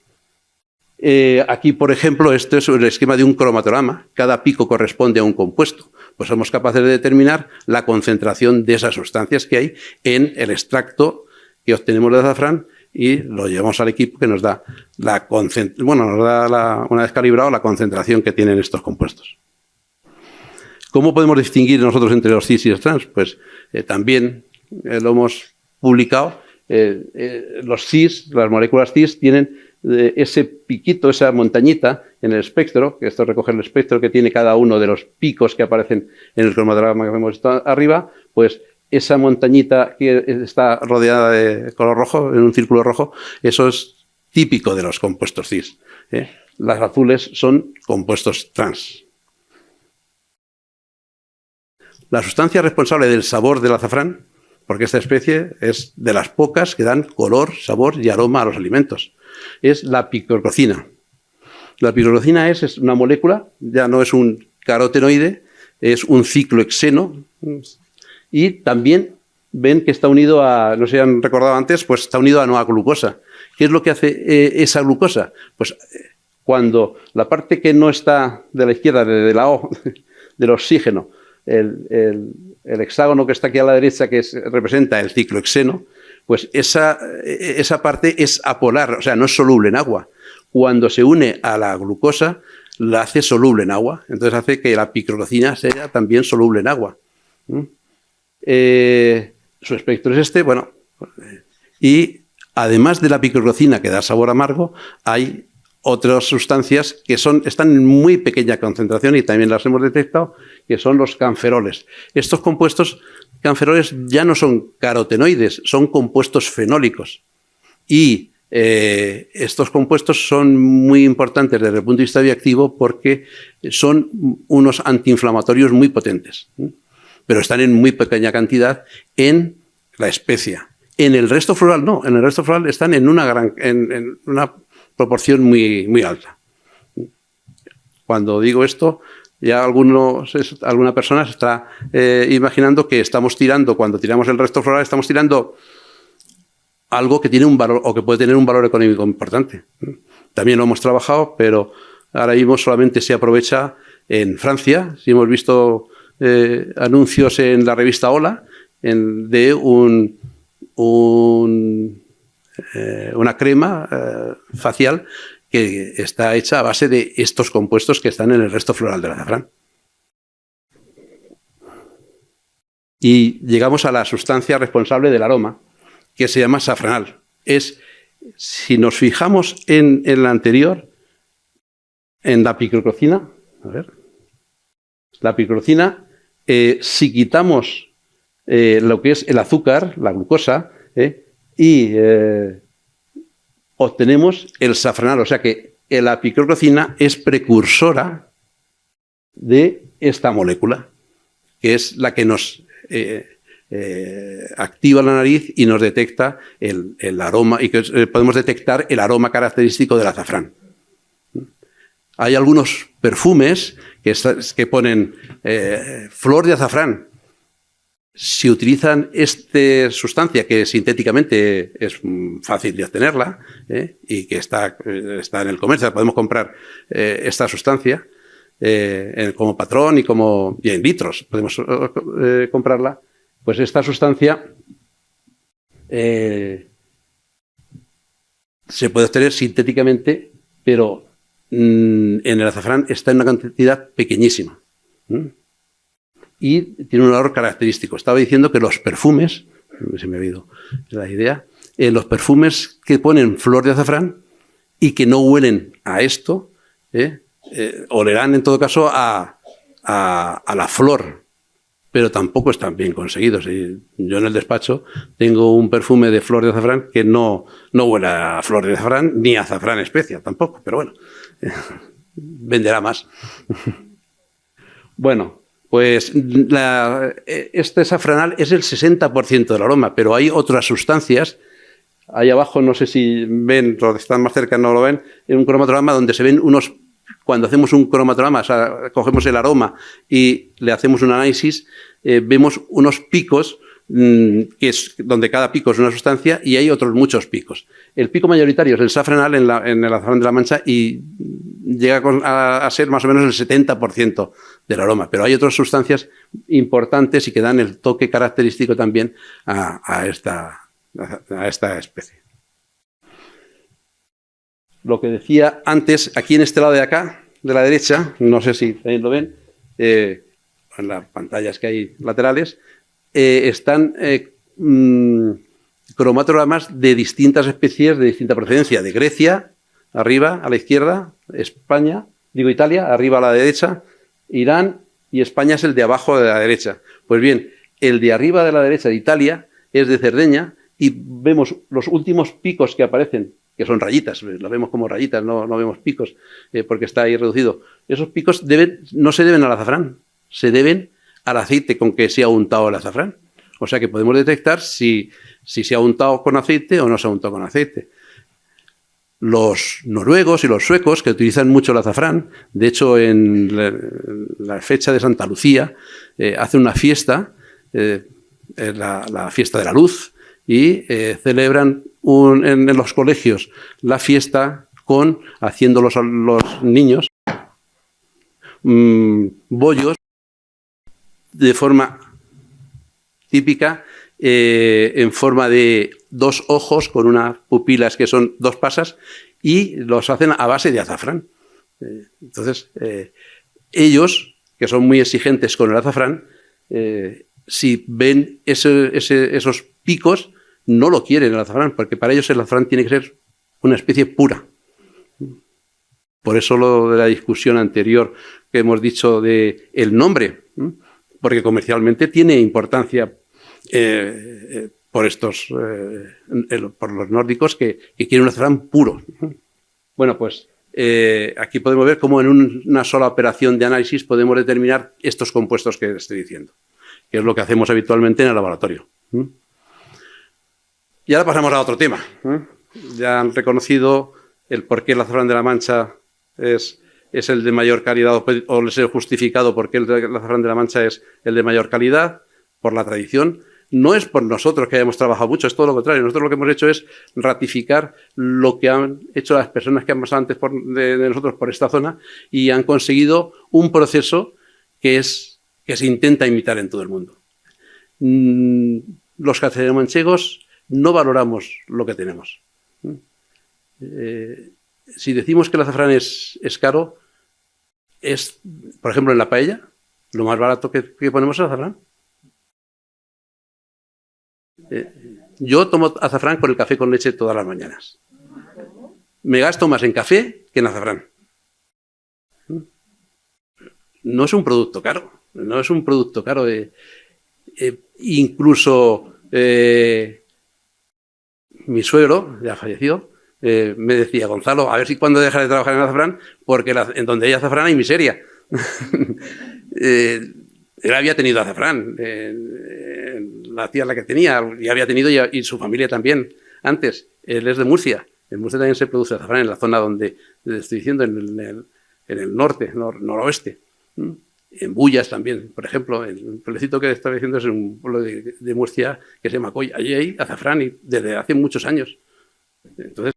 Aquí, por ejemplo, este es el esquema de un cromatograma. Cada pico corresponde a un compuesto. Pues somos capaces de determinar la concentración de esas sustancias que hay en el extracto que obtenemos de azafrán y lo llevamos al equipo que nos da una vez calibrado, la concentración que tienen estos compuestos. ¿Cómo podemos distinguir nosotros entre los cis y los trans? Pues también lo hemos publicado. Los cis, las moléculas cis, tienen ese piquito, esa montañita en el espectro, que esto recoge el espectro que tiene cada uno de los picos que aparecen en el cromatograma que hemos visto arriba, pues esa montañita que está rodeada de color rojo, en un círculo rojo, eso es típico de los compuestos cis. Las azules son compuestos trans. La sustancia responsable del sabor del azafrán, porque esta especie es de las pocas que dan color, sabor y aroma a los alimentos, es la picrocina. La picrocina es una molécula, ya no es un carotenoide, es un ciclohexeno, y también ven que está unido a, no sé si han recordado antes, pues está unido a glucosa. ¿Qué es lo que hace esa glucosa? Pues cuando la parte que no está de la izquierda, de la O, del oxígeno, el hexágono que está aquí a la derecha, que representa el ciclohexeno, pues esa parte es apolar, o sea, no es soluble en agua. Cuando se une a la glucosa, la hace soluble en agua. Entonces hace que la picrocina sea también soluble en agua. Su espectro es este, bueno, y además de la picrocina que da sabor amargo, hay otras sustancias que están en muy pequeña concentración y también las hemos detectado, que son los canferoles. Estos compuestos canferoles ya no son carotenoides, son compuestos fenólicos. Y estos compuestos son muy importantes desde el punto de vista bioactivo porque son unos antiinflamatorios muy potentes, pero están en muy pequeña cantidad en la especia. En el resto floral no, en el resto floral están en una proporción muy, muy alta. Cuando digo esto, ya alguna persona se está imaginando que estamos tirando, cuando tiramos el resto floral, estamos tirando algo que tiene un valor o que puede tener un valor económico importante. También lo hemos trabajado, pero ahora mismo solamente se aprovecha en Francia. Si hemos visto anuncios en la revista Hola de una crema facial que está hecha a base de estos compuestos que están en el resto floral del azafrán. Y llegamos a la sustancia responsable del aroma, que se llama safranal. Si nos fijamos en la anterior, en la picrocina, a ver, la picrocina, si quitamos lo que es el azúcar, la glucosa, y obtenemos el safranal, o sea que la picrocina es precursora de esta molécula, que es la que nos activa la nariz y nos detecta el aroma, y que podemos detectar el aroma característico del azafrán. Hay algunos perfumes que ponen flor de azafrán. Si utilizan esta sustancia, que sintéticamente es fácil de obtenerla y que está en el comercio, podemos comprar esta sustancia como patrón y en litros podemos comprarla, pues esta sustancia se puede obtener sintéticamente, pero en el azafrán está en una cantidad pequeñísima. Y tiene un olor característico. Estaba diciendo que los perfumes, se me ha ido la idea, los perfumes que ponen flor de azafrán y que no huelen a esto, olerán en todo caso a la flor, pero tampoco están bien conseguidos. Y yo en el despacho tengo un perfume de flor de azafrán que no huele a flor de azafrán ni a azafrán especia tampoco, pero bueno, venderá más. Bueno, pues este safranal es el 60% del aroma, pero hay otras sustancias. Ahí abajo, no sé si ven, los que están más cerca no lo ven, en un cromatograma donde se ven cuando hacemos un cromatograma, o sea, cogemos el aroma y le hacemos un análisis, vemos unos picos, que es donde cada pico es una sustancia, y hay otros muchos picos. El pico mayoritario es el safranal en el azafrán de la Mancha y llega a ser más o menos el 70% del aroma, pero hay otras sustancias importantes y que dan el toque característico también a esta especie. lo que decía antes, aquí en este lado de acá, de la derecha, no sé si también lo ven, en las pantallas que hay laterales, están cromatogramas de distintas especies de distinta procedencia. De Grecia, arriba, a la izquierda, Italia, arriba a la derecha, Irán, y España es el de abajo de la derecha. Pues bien, el de arriba de la derecha de Italia es de Cerdeña y vemos los últimos picos que aparecen, que son rayitas, lo vemos como rayitas, no vemos picos, porque está ahí reducido. Esos picos no se deben al azafrán, se deben al aceite con que se ha untado el azafrán. O sea que podemos detectar si se ha untado con aceite o no se ha untado con aceite. Los noruegos y los suecos, que utilizan mucho el azafrán, de hecho en la fecha de Santa Lucía, hacen una fiesta, la fiesta de la luz, y celebran en los colegios la fiesta haciendo los niños bollos de forma típica, en forma de dos ojos con unas pupilas que son dos pasas, y los hacen a base de azafrán. Entonces, ellos, que son muy exigentes con el azafrán, si ven esos picos, no lo quieren el azafrán, porque para ellos el azafrán tiene que ser una especie pura. Por eso lo de la discusión anterior que hemos dicho de el nombre, porque comercialmente tiene importancia por los nórdicos que quieren un azafrán puro. Bueno, pues aquí podemos ver cómo en una sola operación de análisis podemos determinar estos compuestos que estoy diciendo, que es lo que hacemos habitualmente en el laboratorio. Y ahora pasamos a otro tema. Ya han reconocido el por qué el azafrán de la Mancha es el de mayor calidad, o les he justificado por qué el azafrán de la Mancha es el de mayor calidad, por la tradición. No es por nosotros que hayamos trabajado mucho, es todo lo contrario. Nosotros lo que hemos hecho es ratificar lo que han hecho las personas que han pasado antes de nosotros por esta zona, y han conseguido un proceso que se intenta imitar en todo el mundo. Los castellanomanchegos no valoramos lo que tenemos. Si decimos que el azafrán es caro, es, por ejemplo, en la paella, lo más barato que ponemos es azafrán. Yo tomo azafrán con el café con leche todas las mañanas. Me gasto más en café que en azafrán. No es un producto caro. No es un producto caro. Incluso mi suegro, ya falleció, me decía: Gonzalo, a ver si cuando dejas de trabajar en azafrán, porque en donde hay azafrán hay miseria. Él había tenido azafrán, la tía la que tenía, y había tenido, y su familia también, antes. Él es de Murcia. En Murcia también se produce azafrán, en la zona donde estoy diciendo, en el norte, noroeste. En Bullas también, por ejemplo. El pueblecito que estaba diciendo es un pueblo de Murcia que se llama Coy. Allí hay azafrán, y desde hace muchos años. Entonces,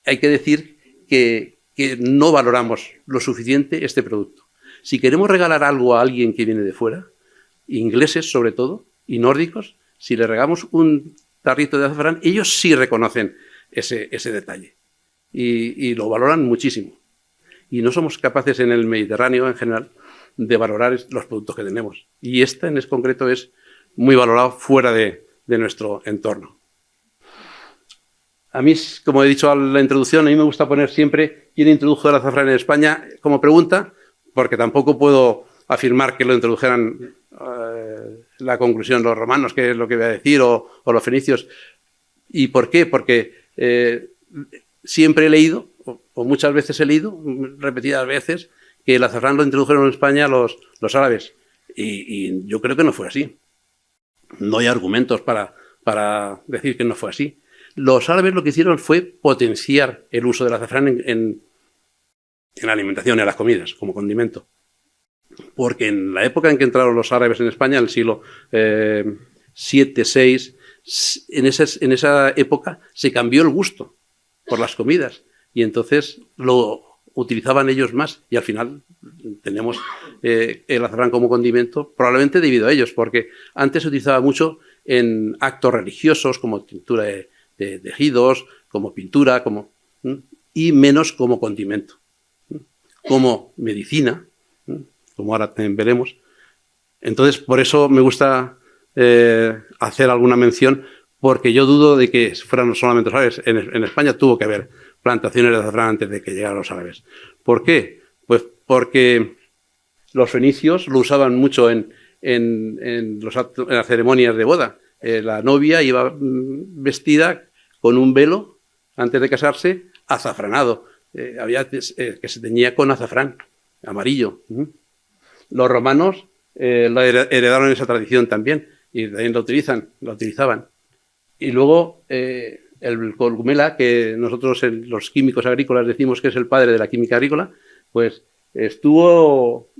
hay que decir que no valoramos lo suficiente este producto. Si queremos regalar algo a alguien que viene de fuera, ingleses sobre todo, y nórdicos, si le regalamos un tarrito de azafrán, ellos sí reconocen ese detalle y lo valoran muchísimo. Y no somos capaces en el Mediterráneo en general de valorar los productos que tenemos. Y este en concreto es muy valorado fuera de nuestro entorno. A mí, como he dicho en la introducción, a mí me gusta poner siempre quién introdujo el azafrán en España como pregunta, porque tampoco puedo afirmar que lo introdujeran la conclusión los romanos, que es lo que voy a decir, o los fenicios. ¿Y por qué? Porque siempre he leído, o muchas veces he leído, repetidas veces, que el azafrán lo introdujeron en España los árabes. Y yo creo que no fue así. No hay argumentos para decir que no fue así. Los árabes lo que hicieron fue potenciar el uso del azafrán en la alimentación, en las comidas, como condimento. Porque en la época en que entraron los árabes en España, en el siglo VII, VI, en esa época se cambió el gusto por las comidas, y entonces lo utilizaban ellos más, y al final tenemos el azafrán como condimento, probablemente debido a ellos, porque antes se utilizaba mucho en actos religiosos, como tintura de tejidos, como pintura, y menos como condimento, como medicina, como ahora también veremos. Entonces, por eso me gusta hacer alguna mención, porque yo dudo de que fueran solamente los árabes. En España tuvo que haber plantaciones de azafrán antes de que llegaran los árabes. ¿Por qué? Pues porque los fenicios lo usaban mucho en las ceremonias de boda. La novia iba vestida con un velo antes de casarse, azafranado. Que se teñía con azafrán amarillo. Los romanos heredaron esa tradición también y también la utilizaban. Y luego el columela, que nosotros los químicos agrícolas decimos que es el padre de la química agrícola, pues estuvo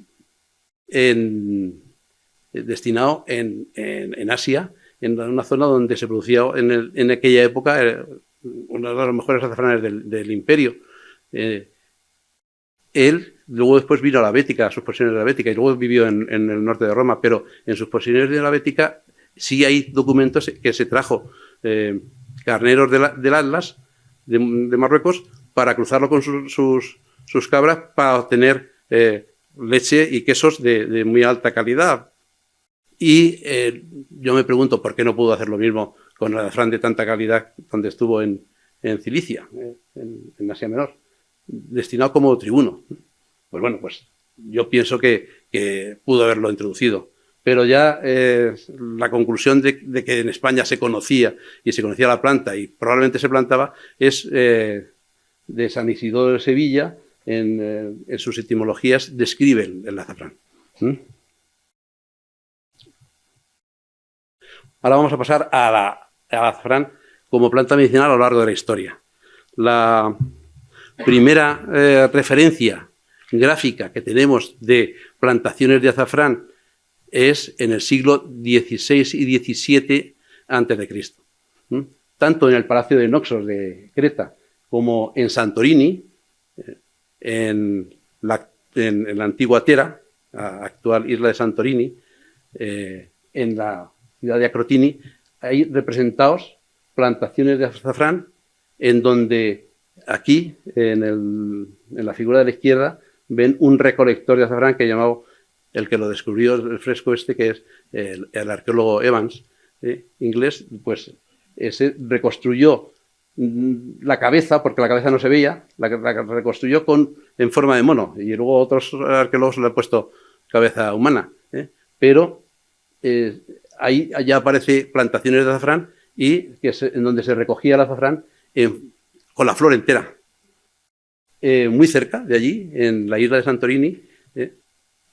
destinado en Asia, en una zona donde se producía en aquella época uno de los mejores azafranes del imperio. Él luego después vino a la Bética, a sus posesiones de la Bética, y luego vivió en el norte de Roma, pero en sus posesiones de la Bética sí hay documentos que se trajo carneros del Atlas de Marruecos para cruzarlo con sus cabras para obtener leche y quesos de muy alta calidad. Y yo me pregunto por qué no pudo hacer lo mismo con el azafrán de tanta calidad donde estuvo en Cilicia, en Asia Menor, destinado como tribuno. Pues bueno, pues yo pienso que pudo haberlo introducido. Pero ya la conclusión de que en España se conocía la planta y probablemente se plantaba es de San Isidoro de Sevilla, en sus etimologías describe el azafrán. Ahora vamos a pasar al azafrán como planta medicinal a lo largo de la historia. La primera referencia gráfica que tenemos de plantaciones de azafrán es en el siglo XVI y XVII a.C. Tanto en el Palacio de Noxos de Creta como en Santorini, en la antigua Tera, la actual isla de Santorini, en la ciudad de Acrotini, hay representados plantaciones de azafrán en donde aquí, en la figura de la izquierda, ven un recolector de azafrán que llamado, el que lo descubrió, el fresco este, que es el arqueólogo Evans, inglés, pues ese reconstruyó la cabeza, porque la cabeza no se veía, la reconstruyó en forma de mono, y luego otros arqueólogos le han puesto cabeza humana, pero ahí ya aparece plantaciones de azafrán y en donde se recogía el azafrán con la flor entera. Muy cerca de allí, en la isla de Santorini,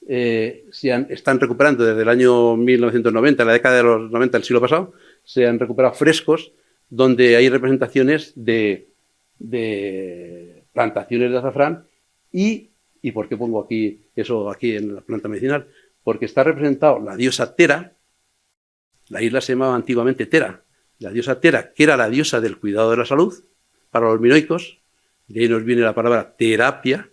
están recuperando desde el año 1990, la década de los 90 del siglo pasado, se han recuperado frescos donde hay representaciones de plantaciones de azafrán y ¿por qué pongo eso aquí en la planta medicinal? Porque está representado la diosa Tera. La isla se llamaba antiguamente Tera. La diosa Tera, que era la diosa del cuidado de la salud para los minoicos, de ahí nos viene la palabra terapia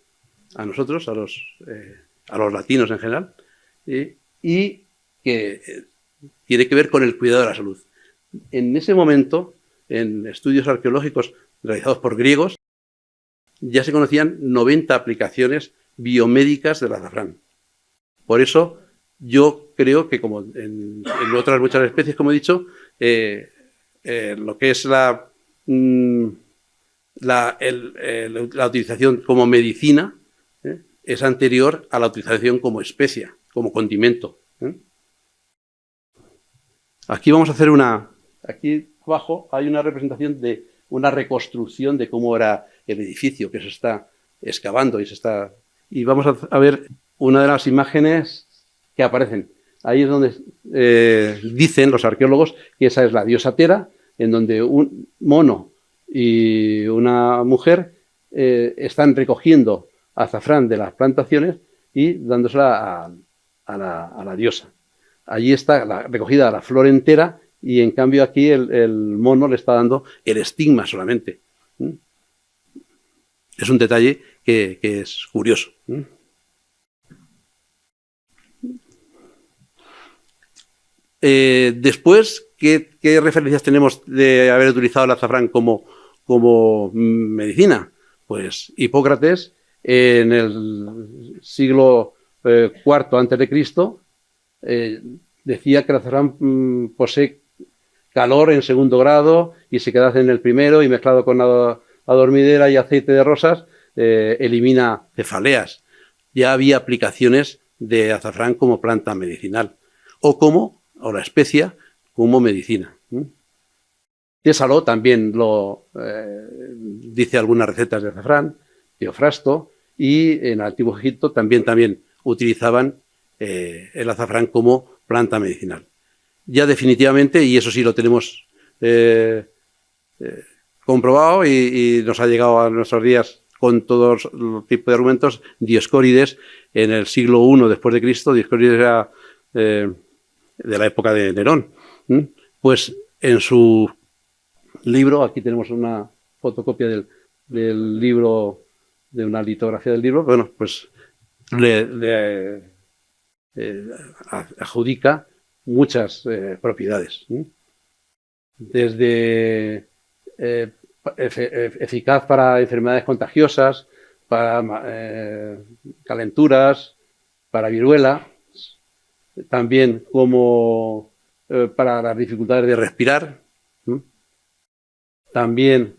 a nosotros, a los latinos en general, y que tiene que ver con el cuidado de la salud. En ese momento, en estudios arqueológicos realizados por griegos, ya se conocían 90 aplicaciones biomédicas del azafrán. Por eso yo creo que, como en otras muchas especies, como he dicho, lo que es la utilización como medicina es anterior a la utilización como especia, como condimento. Aquí vamos a hacer aquí abajo hay una representación de una reconstrucción de cómo era el edificio que se está excavando y vamos a ver una de las imágenes que aparecen. Ahí es donde dicen los arqueólogos que esa es la diosa Tera, en donde un mono y una mujer están recogiendo azafrán de las plantaciones y dándosela a la diosa. Allí está recogida la flor entera y en cambio aquí el mono le está dando el estigma solamente. Es un detalle que es curioso. Después ¿qué referencias tenemos de haber utilizado el azafrán como medicina? Pues Hipócrates, en el siglo IV antes de Cristo, decía que el azafrán posee calor en segundo grado y se queda en el primero, y mezclado con adormidera y aceite de rosas elimina cefaleas. Ya había aplicaciones de azafrán como planta medicinal o la especia como medicina. Tesaló también dice algunas recetas de azafrán, Teofrasto, y en el Antiguo Egipto también utilizaban el azafrán como planta medicinal. Ya definitivamente, y eso sí lo tenemos comprobado y nos ha llegado a nuestros días con todos los tipos de argumentos, Dioscórides, en el siglo I después de Cristo, Dioscórides era de la época de Nerón, pues en su libro, aquí tenemos una fotocopia del libro, de una litografía del libro, bueno, pues le adjudica muchas propiedades, desde eficaz para enfermedades contagiosas, para calenturas, para viruela, también como para las dificultades de respirar, también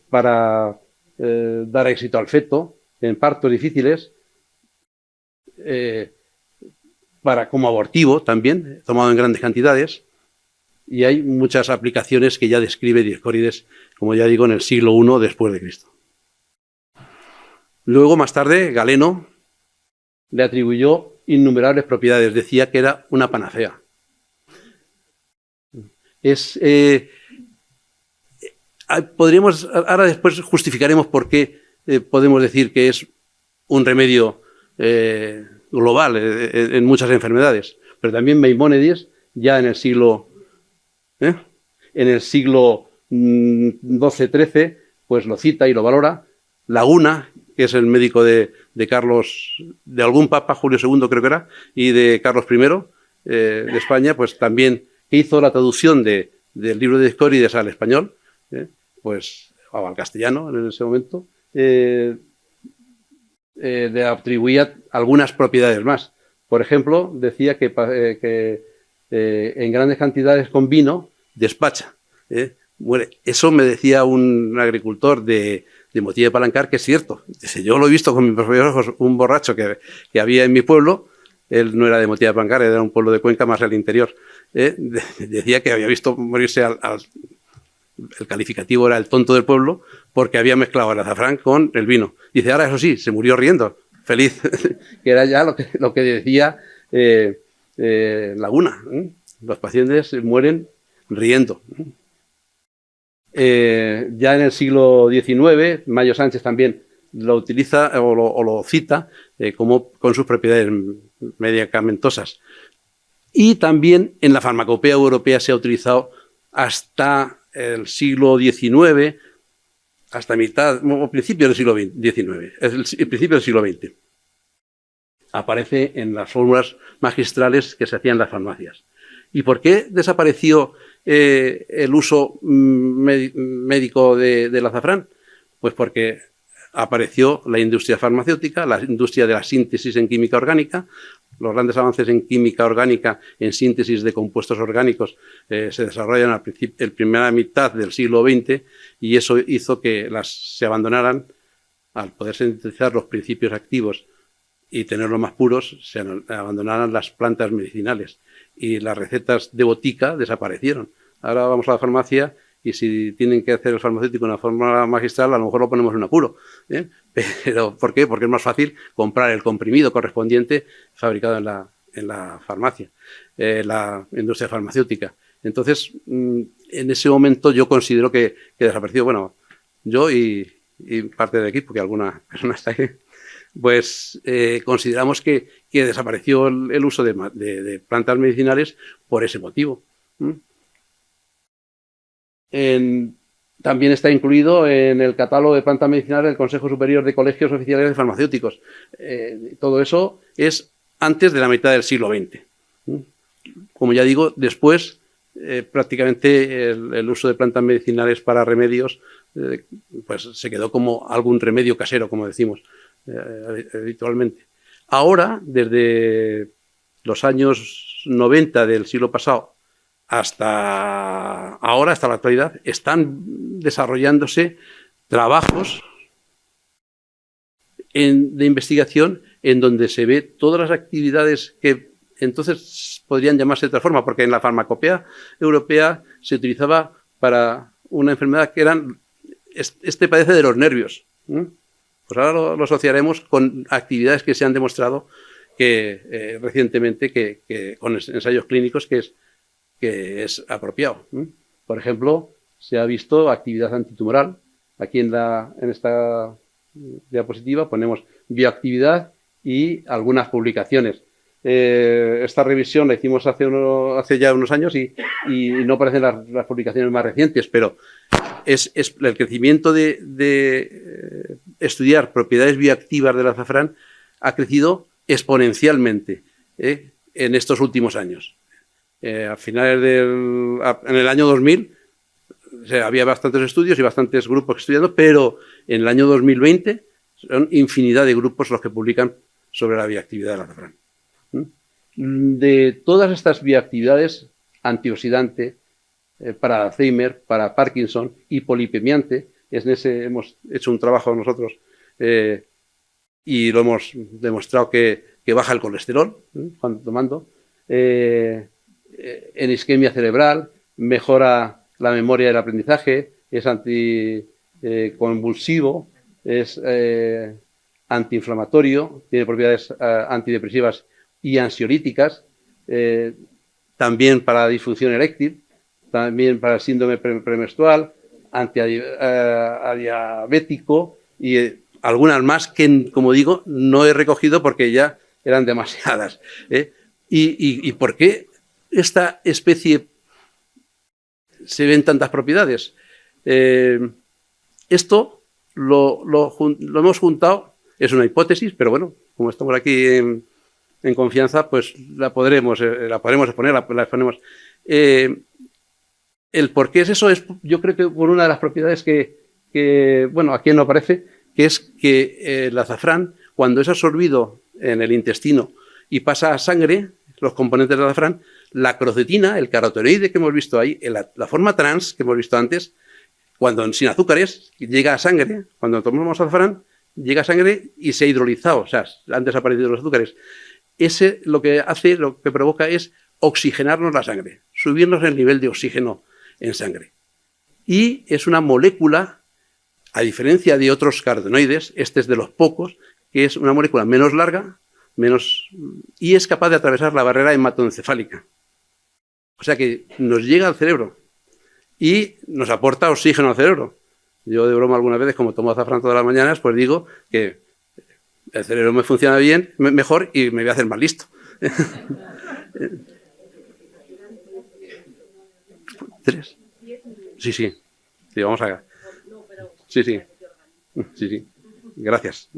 para dar éxito al feto en partos difíciles, como abortivo también, tomado en grandes cantidades, y hay muchas aplicaciones que ya describe Dioscórides, como ya digo, en el siglo I después de Cristo. Luego, más tarde, Galeno le atribuyó innumerables propiedades, decía que era una panacea. Podríamos, ahora después justificaremos por qué podemos decir que es un remedio global en muchas enfermedades, pero también Maimónides, ya en el siglo XII-XIII, pues lo cita y lo valora. Laguna, que es el médico de Carlos, de algún papa, Julio II creo que era, y de Carlos I de España, pues también hizo la traducción del libro de Dioscórides al español, pues, o al castellano en ese momento, le atribuía algunas propiedades más. Por ejemplo, decía que en grandes cantidades con vino despacha. Bueno, eso me decía un agricultor de Motilla de Palancar, que es cierto. Dice, yo lo he visto con mis propios ojos, un borracho que había en mi pueblo. Él no era de Motilla de Palancar, era un pueblo de Cuenca más al interior. Decía que había visto morirse el calificativo era el tonto del pueblo, porque había mezclado el azafrán con el vino. Dice, ahora eso sí, se murió riendo, feliz, que era ya lo que decía Laguna. Los pacientes mueren riendo. Ya en el siglo XIX, Mayo Sánchez también lo utiliza o lo cita con sus propiedades medicamentosas. Y también en la farmacopea europea se ha utilizado hasta el siglo XIX, hasta principios del siglo XIX, el principio del siglo XX. Aparece en las fórmulas magistrales que se hacían en las farmacias. ¿Y por qué desapareció el uso médico del azafrán? Pues porque apareció la industria farmacéutica, la industria de la síntesis en química orgánica. Los grandes avances en química orgánica, en síntesis de compuestos orgánicos, se desarrollan en la primera mitad del siglo XX, y eso hizo que se abandonaran, al poder sintetizar los principios activos y tenerlos más puros, se abandonaran las plantas medicinales y las recetas de botica desaparecieron. Ahora vamos a la farmacia y si tienen que hacer el farmacéutico una fórmula magistral, a lo mejor lo ponemos en un apuro. ¿Pero por qué? Porque es más fácil comprar el comprimido correspondiente fabricado en la farmacia, la industria farmacéutica. Entonces, en ese momento yo considero que desapareció, bueno, yo y parte del equipo, que alguna persona está ahí, pues consideramos que desapareció el uso de plantas medicinales por ese motivo. También está incluido en el catálogo de plantas medicinales del Consejo Superior de Colegios Oficiales de Farmacéuticos. Todo eso es antes de la mitad del siglo XX. Como ya digo, después prácticamente el uso de plantas medicinales para remedios pues se quedó como algún remedio casero, como decimos habitualmente. Ahora, desde los años 90 del siglo pasado hasta ahora, hasta la actualidad, están desarrollándose trabajos de investigación en donde se ve todas las actividades que entonces podrían llamarse de otra forma, porque en la farmacopea europea se utilizaba para una enfermedad que eran, padece de los nervios. Pues ahora lo asociaremos con actividades que se han demostrado que recientemente que con ensayos clínicos que es apropiado. Por ejemplo, se ha visto actividad antitumoral. Aquí en esta diapositiva ponemos bioactividad y algunas publicaciones. Esta revisión la hicimos hace ya unos años y no aparecen las publicaciones más recientes, pero es el crecimiento de estudiar propiedades bioactivas del azafrán ha crecido exponencialmente en estos últimos años. A finales en el año 2000 había bastantes estudios y bastantes grupos estudiando, pero en el año 2020 son infinidad de grupos los que publican sobre la bioactividad del azafrán. De todas estas bioactividades, antioxidante, para Alzheimer, para Parkinson y polipemiante, hemos hecho un trabajo nosotros y lo hemos demostrado que baja el colesterol cuando tomando, en isquemia cerebral, mejora la memoria del aprendizaje, es anticonvulsivo, es antiinflamatorio, tiene propiedades antidepresivas y ansiolíticas, también para la disfunción eréctil, también para el síndrome premenstrual, antidiabético y algunas más que, como digo, no he recogido porque ya eran demasiadas. ¿Y por qué esta especie se ven tantas propiedades? Esto lo hemos juntado, es una hipótesis, pero bueno, como estamos aquí en confianza, pues la podremos exponer, la exponemos. El por qué es eso es, yo creo que por una de las propiedades que bueno, aquí no aparece, que es que el azafrán, cuando es absorbido en el intestino y pasa a sangre, los componentes del azafrán, la crocetina, el carotenoide que hemos visto ahí, la forma trans que hemos visto antes, cuando sin azúcares llega a sangre, cuando tomamos azafrán, llega a sangre y se ha hidrolizado, o sea, han desaparecido los azúcares. Ese lo que provoca es oxigenarnos la sangre, subirnos el nivel de oxígeno en sangre. Y es una molécula, a diferencia de otros carotenoides, este es de los pocos, que es una molécula menos larga, y es capaz de atravesar la barrera hematoencefálica. O sea que nos llega al cerebro y nos aporta oxígeno al cerebro. Yo de broma algunas veces, como tomo azafrán todas las mañanas, pues digo que el cerebro me funciona bien, mejor y me voy a hacer más listo. ¿3? Sí, vamos a... Sí. Gracias.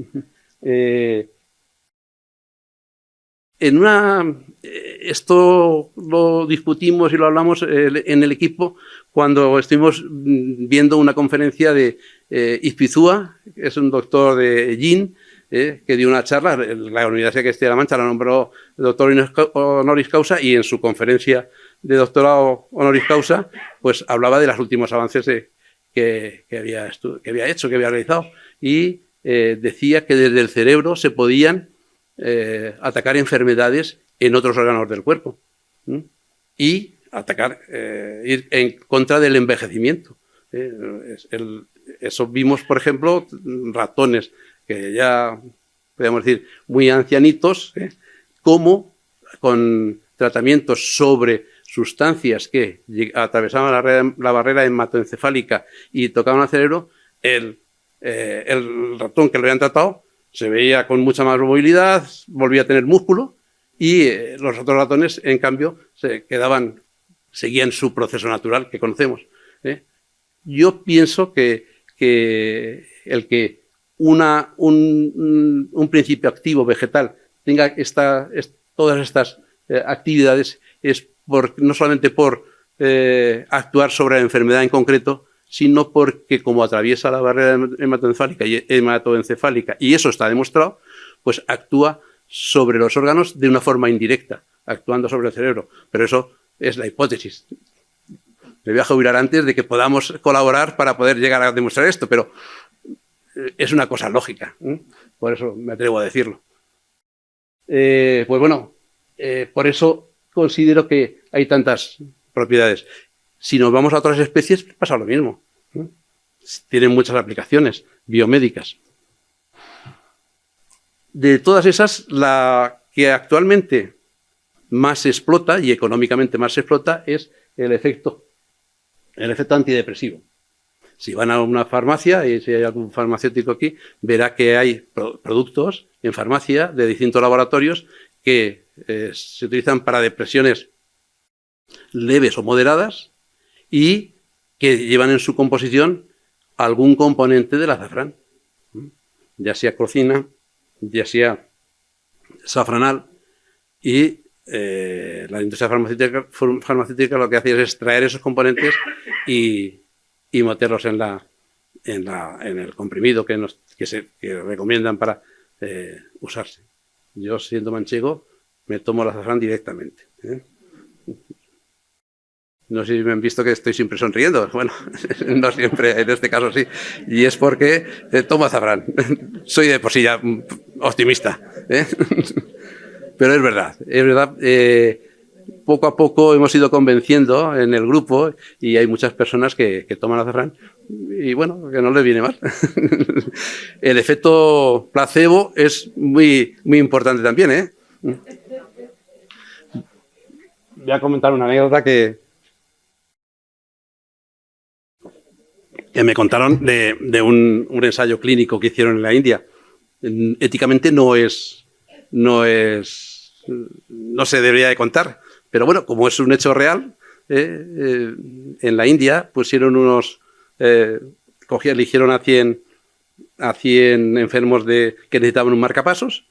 Esto lo discutimos y lo hablamos en el equipo cuando estuvimos viendo una conferencia de Izpizua, que es un doctor de Yin, que dio una charla, la Universidad de Castilla-La Mancha la nombró doctor honoris causa, y en su conferencia de doctorado honoris causa pues hablaba de los últimos avances que había realizado, y decía que desde el cerebro se podían atacar enfermedades en otros órganos del cuerpo y ir en contra del envejecimiento. Eso vimos, por ejemplo, ratones que ya, podríamos decir, muy ancianitos, como con tratamientos sobre sustancias que atravesaban la barrera hematoencefálica y tocaban al cerebro, el ratón que lo habían tratado se veía con mucha más movilidad, volvía a tener músculo, y los otros ratones, en cambio, seguían su proceso natural que conocemos. Yo pienso que un principio activo vegetal tenga todas estas actividades es no solamente por actuar sobre la enfermedad en concreto, sino porque como atraviesa la barrera hematoencefálica y eso está demostrado, pues actúa sobre los órganos de una forma indirecta, actuando sobre el cerebro. Pero eso es la hipótesis. Me voy a jubilar antes de que podamos colaborar para poder llegar a demostrar esto, pero es una cosa lógica, ¿eh? Por eso me atrevo a decirlo. Pues bueno, por eso considero que hay tantas propiedades. Si nos vamos a otras especies, pasa lo mismo, ¿eh? Tienen muchas aplicaciones biomédicas. De todas esas, la que actualmente más se explota y económicamente más se explota es el efecto antidepresivo. Si van a una farmacia y si hay algún farmacéutico aquí, verá que hay productos en farmacia de distintos laboratorios que se utilizan para depresiones leves o moderadas y que llevan en su composición algún componente del azafrán, ya sea crocina, ya sea safranal, y la industria farmacéutica lo que hace es extraer esos componentes y meterlos en el comprimido que recomiendan para usarse. Yo, siendo manchego, me tomo el azafrán directamente, ¿eh? No sé si me han visto que estoy siempre sonriendo. Bueno, no siempre, en este caso sí. Y es porque tomo azafrán. Soy de por sí ya optimista, ¿eh? Pero es verdad, es verdad. Poco a poco hemos ido convenciendo en el grupo y hay muchas personas que toman azafrán y bueno, que no les viene mal. El efecto placebo es muy, muy importante también, ¿eh? Voy a comentar una anécdota que me contaron de un ensayo clínico que hicieron en la India. Éticamente no se debería de contar, pero bueno, como es un hecho real, en la India pusieron eligieron a 100 enfermos que necesitaban un marcapasos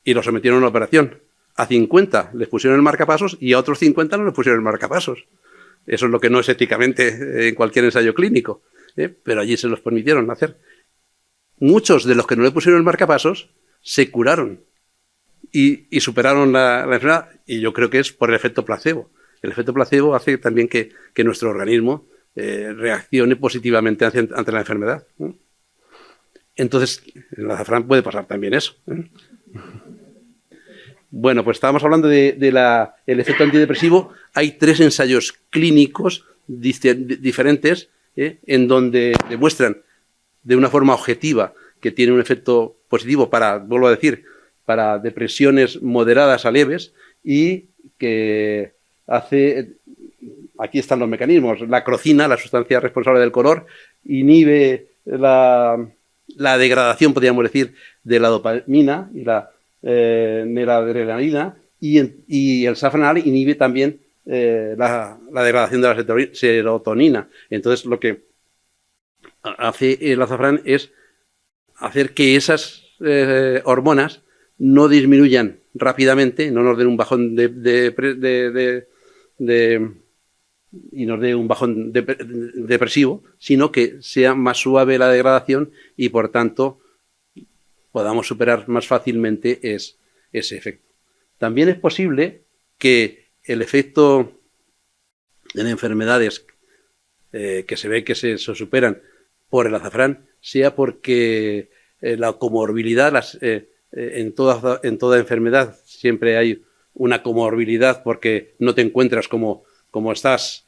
y los sometieron a una operación. A 50 les pusieron el marcapasos y a otros 50 no les pusieron el marcapasos. Eso es lo que no es éticamente en cualquier ensayo clínico, pero allí se los permitieron hacer. Muchos de los que no le pusieron el marcapasos se curaron y superaron la enfermedad, y yo creo que es por el efecto placebo. El efecto placebo hace también que nuestro organismo reaccione positivamente ante la enfermedad, ¿no? Entonces, en el azafrán puede pasar también eso, ¿eh? Bueno, pues estábamos hablando del efecto antidepresivo. Hay 3 ensayos clínicos diferentes, en donde demuestran de una forma objetiva que tiene un efecto positivo vuelvo a decir, para depresiones moderadas a leves, y que aquí están los mecanismos. La crocina, la sustancia responsable del color, inhibe la degradación, podríamos decir, de la dopamina y la noradrenalina, y el safranal inhibe también la degradación de la serotonina. Entonces, lo que hace el azafrán es hacer que esas hormonas no disminuyan rápidamente, no nos den un bajón y nos dé un bajón depresivo, sino que sea más suave la degradación y, por tanto, podamos superar más fácilmente ese efecto. También es posible que el efecto en enfermedades que se ve que se superan por el azafrán sea porque la comorbilidad, en toda enfermedad siempre hay una comorbilidad porque no te encuentras como estás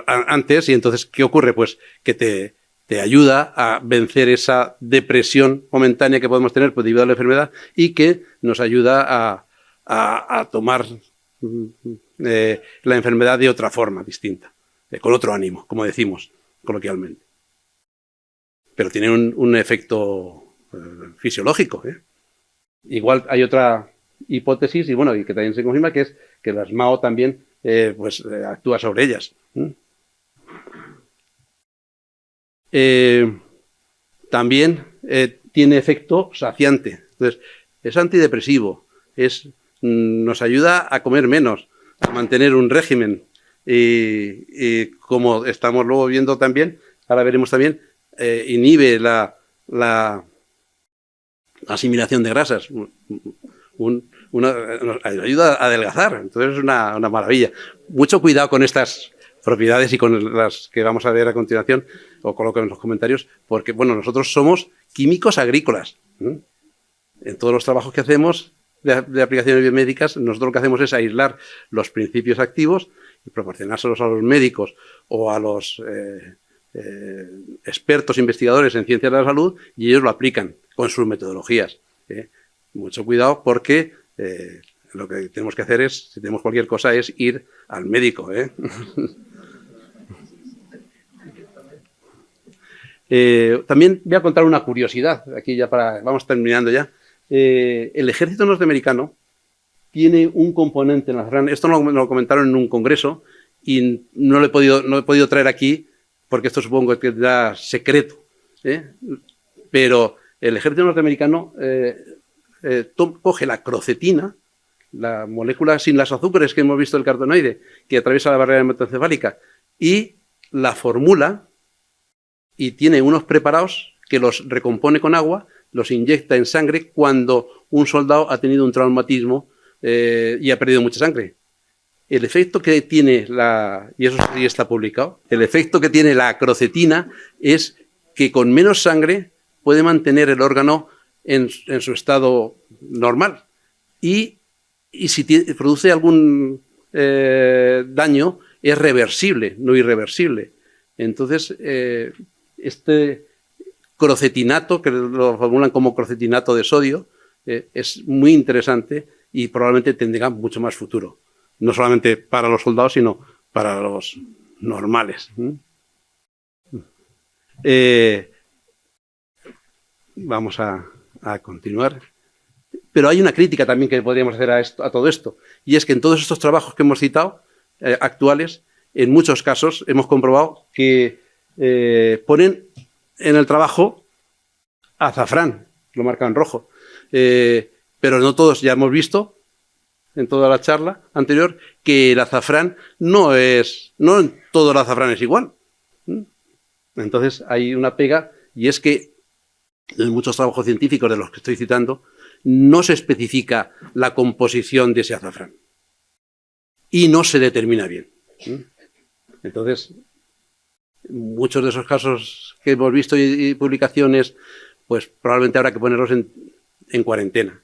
antes, y entonces, ¿qué ocurre? Pues que te ayuda a vencer esa depresión momentánea que podemos tener debido a la enfermedad, y que nos ayuda a tomar la enfermedad de otra forma distinta, con otro ánimo, como decimos coloquialmente. Pero tiene un efecto fisiológico, ¿eh? Igual hay otra hipótesis, y que también se confirma, que es que las MAO también actúa sobre ellas. También tiene efecto saciante. Entonces, es antidepresivo, nos ayuda a comer menos, a mantener un régimen, y como estamos luego viendo también, ahora veremos también, inhibe la asimilación de grasas, ayuda a adelgazar, entonces es una maravilla. Mucho cuidado con estas propiedades y con las que vamos a ver a continuación, o coloco en los comentarios, porque bueno, nosotros somos químicos agrícolas. En todos los trabajos que hacemos de aplicaciones biomédicas, nosotros lo que hacemos es aislar los principios activos y proporcionárselos a los médicos o a los expertos investigadores en ciencias de la salud, y ellos lo aplican con sus metodologías. Mucho cuidado, porque lo que tenemos que hacer es, si tenemos cualquier cosa, es ir al médico. También voy a contar una curiosidad, aquí ya vamos terminando ya. El ejército norteamericano tiene un componente en el azafrán. Esto me lo comentaron en un congreso y no he podido traer aquí porque esto supongo que da secreto. Pero el ejército norteamericano coge la crocetina, la molécula sin las azúcares que hemos visto del carotenoide, que atraviesa la barrera hematoencefálica, y la formula y tiene unos preparados que los recompone con agua, los inyecta en sangre cuando un soldado ha tenido un traumatismo y ha perdido mucha sangre. El efecto que tiene y eso sí está publicado, el efecto que tiene la crocetina es que con menos sangre puede mantener el órgano en su estado normal. Y si produce algún daño, es reversible, no irreversible. Entonces, este crocetinato, que lo formulan como crocetinato de sodio, es muy interesante y probablemente tendrá mucho más futuro. No solamente para los soldados, sino para los normales. Vamos a continuar. Pero hay una crítica también que podríamos hacer a todo esto, y es que en todos estos trabajos que hemos citado, actuales, en muchos casos hemos comprobado que ponen en el trabajo azafrán, lo marcan en rojo. Pero no todos, ya hemos visto en toda la charla anterior que el azafrán no en todo el azafrán es igual. Entonces hay una pega, y es que en muchos trabajos científicos de los que estoy citando no se especifica la composición de ese azafrán y no se determina bien. Entonces, muchos de esos casos que hemos visto y publicaciones, pues probablemente habrá que ponerlos en cuarentena.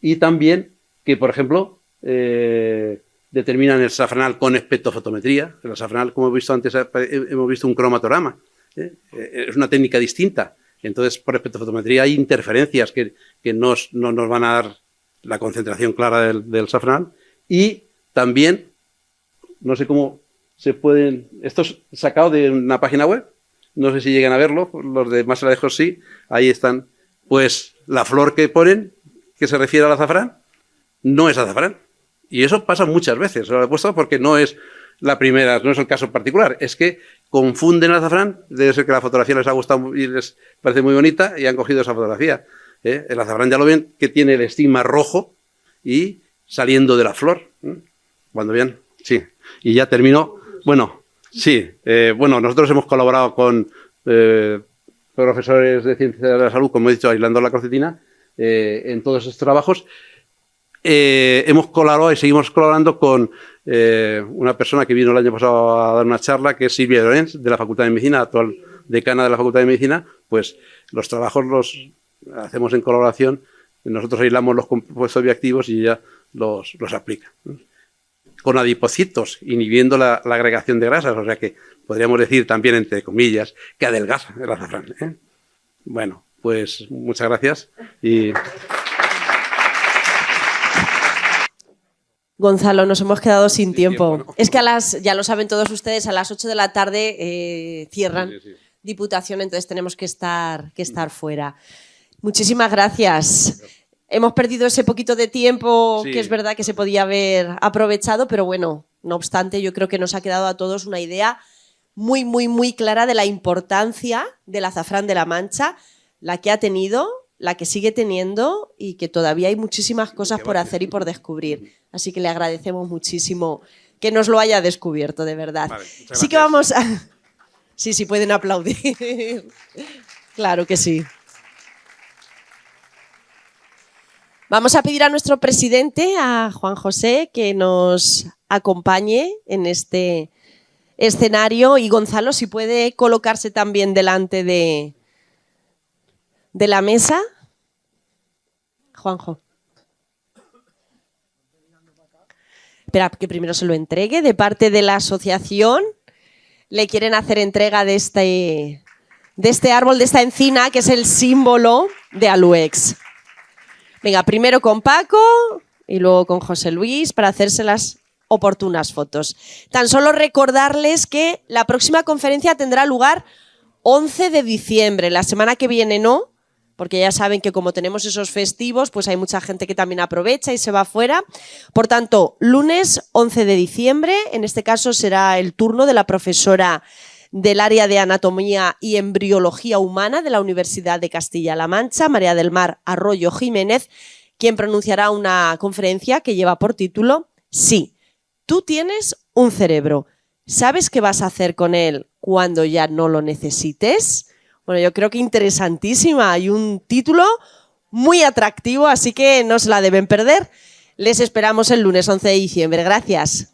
Y también que, por ejemplo, determinan el safranal con espectrofotometría. El safranal, como hemos visto antes, hemos visto un cromatograma. Es una técnica distinta. Entonces, por espectrofotometría hay interferencias que no nos van a dar la concentración clara del safranal. Y también, no sé cómo se pueden... Esto es sacado de una página web. No sé si llegan a verlo. Los de más lejos sí. Ahí están. Pues la flor que ponen, que se refiere al azafrán, no es azafrán. Y eso pasa muchas veces. Lo he puesto porque no es la primera, no es el caso particular. Es que confunden el azafrán. Debe ser que la fotografía les ha gustado y les parece muy bonita y han cogido esa fotografía. El azafrán ya lo ven, que tiene el estigma rojo y saliendo de la flor. Cuando vean, sí. Y ya termino. Bueno, sí. Bueno, nosotros hemos colaborado con profesores de ciencias de la salud, como he dicho, aislando la crocetina, en todos estos trabajos. Hemos colaborado y seguimos colaborando con una persona que vino el año pasado a dar una charla, que es Silvia Llorens, de la Facultad de Medicina, actual decana de la Facultad de Medicina. Pues los trabajos los hacemos en colaboración. Nosotros aislamos los compuestos bioactivos y ella los aplica. Con adipocitos, inhibiendo la agregación de grasas. O sea que podríamos decir también, entre comillas, que adelgaza el azafrán. Bueno, pues muchas gracias. Y... Gonzalo, nos hemos quedado sin tiempo. ¿No? Es que ya lo saben todos ustedes, a las 8 de la tarde cierran Diputación, entonces tenemos que estar fuera. Muchísimas gracias. Hemos perdido ese poquito de tiempo, que es verdad que se podía haber aprovechado, pero bueno, no obstante, yo creo que nos ha quedado a todos una idea muy, muy, muy clara de la importancia del azafrán de la Mancha, la que ha tenido, la que sigue teniendo y que todavía hay muchísimas cosas por hacer y por descubrir. Así que le agradecemos muchísimo que nos lo haya descubierto, de verdad. Vale, sí que vamos a... Sí, pueden aplaudir. Claro que sí. Vamos a pedir a nuestro presidente, a Juan José, que nos acompañe en este escenario, y Gonzalo, si puede colocarse también delante de la mesa. Juanjo. Espera, que primero se lo entregue. De parte de la asociación, le quieren hacer entrega de este árbol, de esta encina, que es el símbolo de Aluex. Venga, primero con Paco y luego con José Luis para hacerse las oportunas fotos. Tan solo recordarles que la próxima conferencia tendrá lugar 11 de diciembre. La semana que viene no, porque ya saben que como tenemos esos festivos, pues hay mucha gente que también aprovecha y se va fuera. Por tanto, lunes 11 de diciembre, en este caso será el turno de la profesora del área de Anatomía y Embriología Humana de la Universidad de Castilla-La Mancha, María del Mar Arroyo Jiménez, quien pronunciará una conferencia que lleva por título Sí, tú tienes un cerebro. ¿Sabes qué vas a hacer con él cuando ya no lo necesites? Bueno, yo creo que interesantísima y un título muy atractivo, así que no se la deben perder. Les esperamos el lunes 11 de diciembre. Gracias.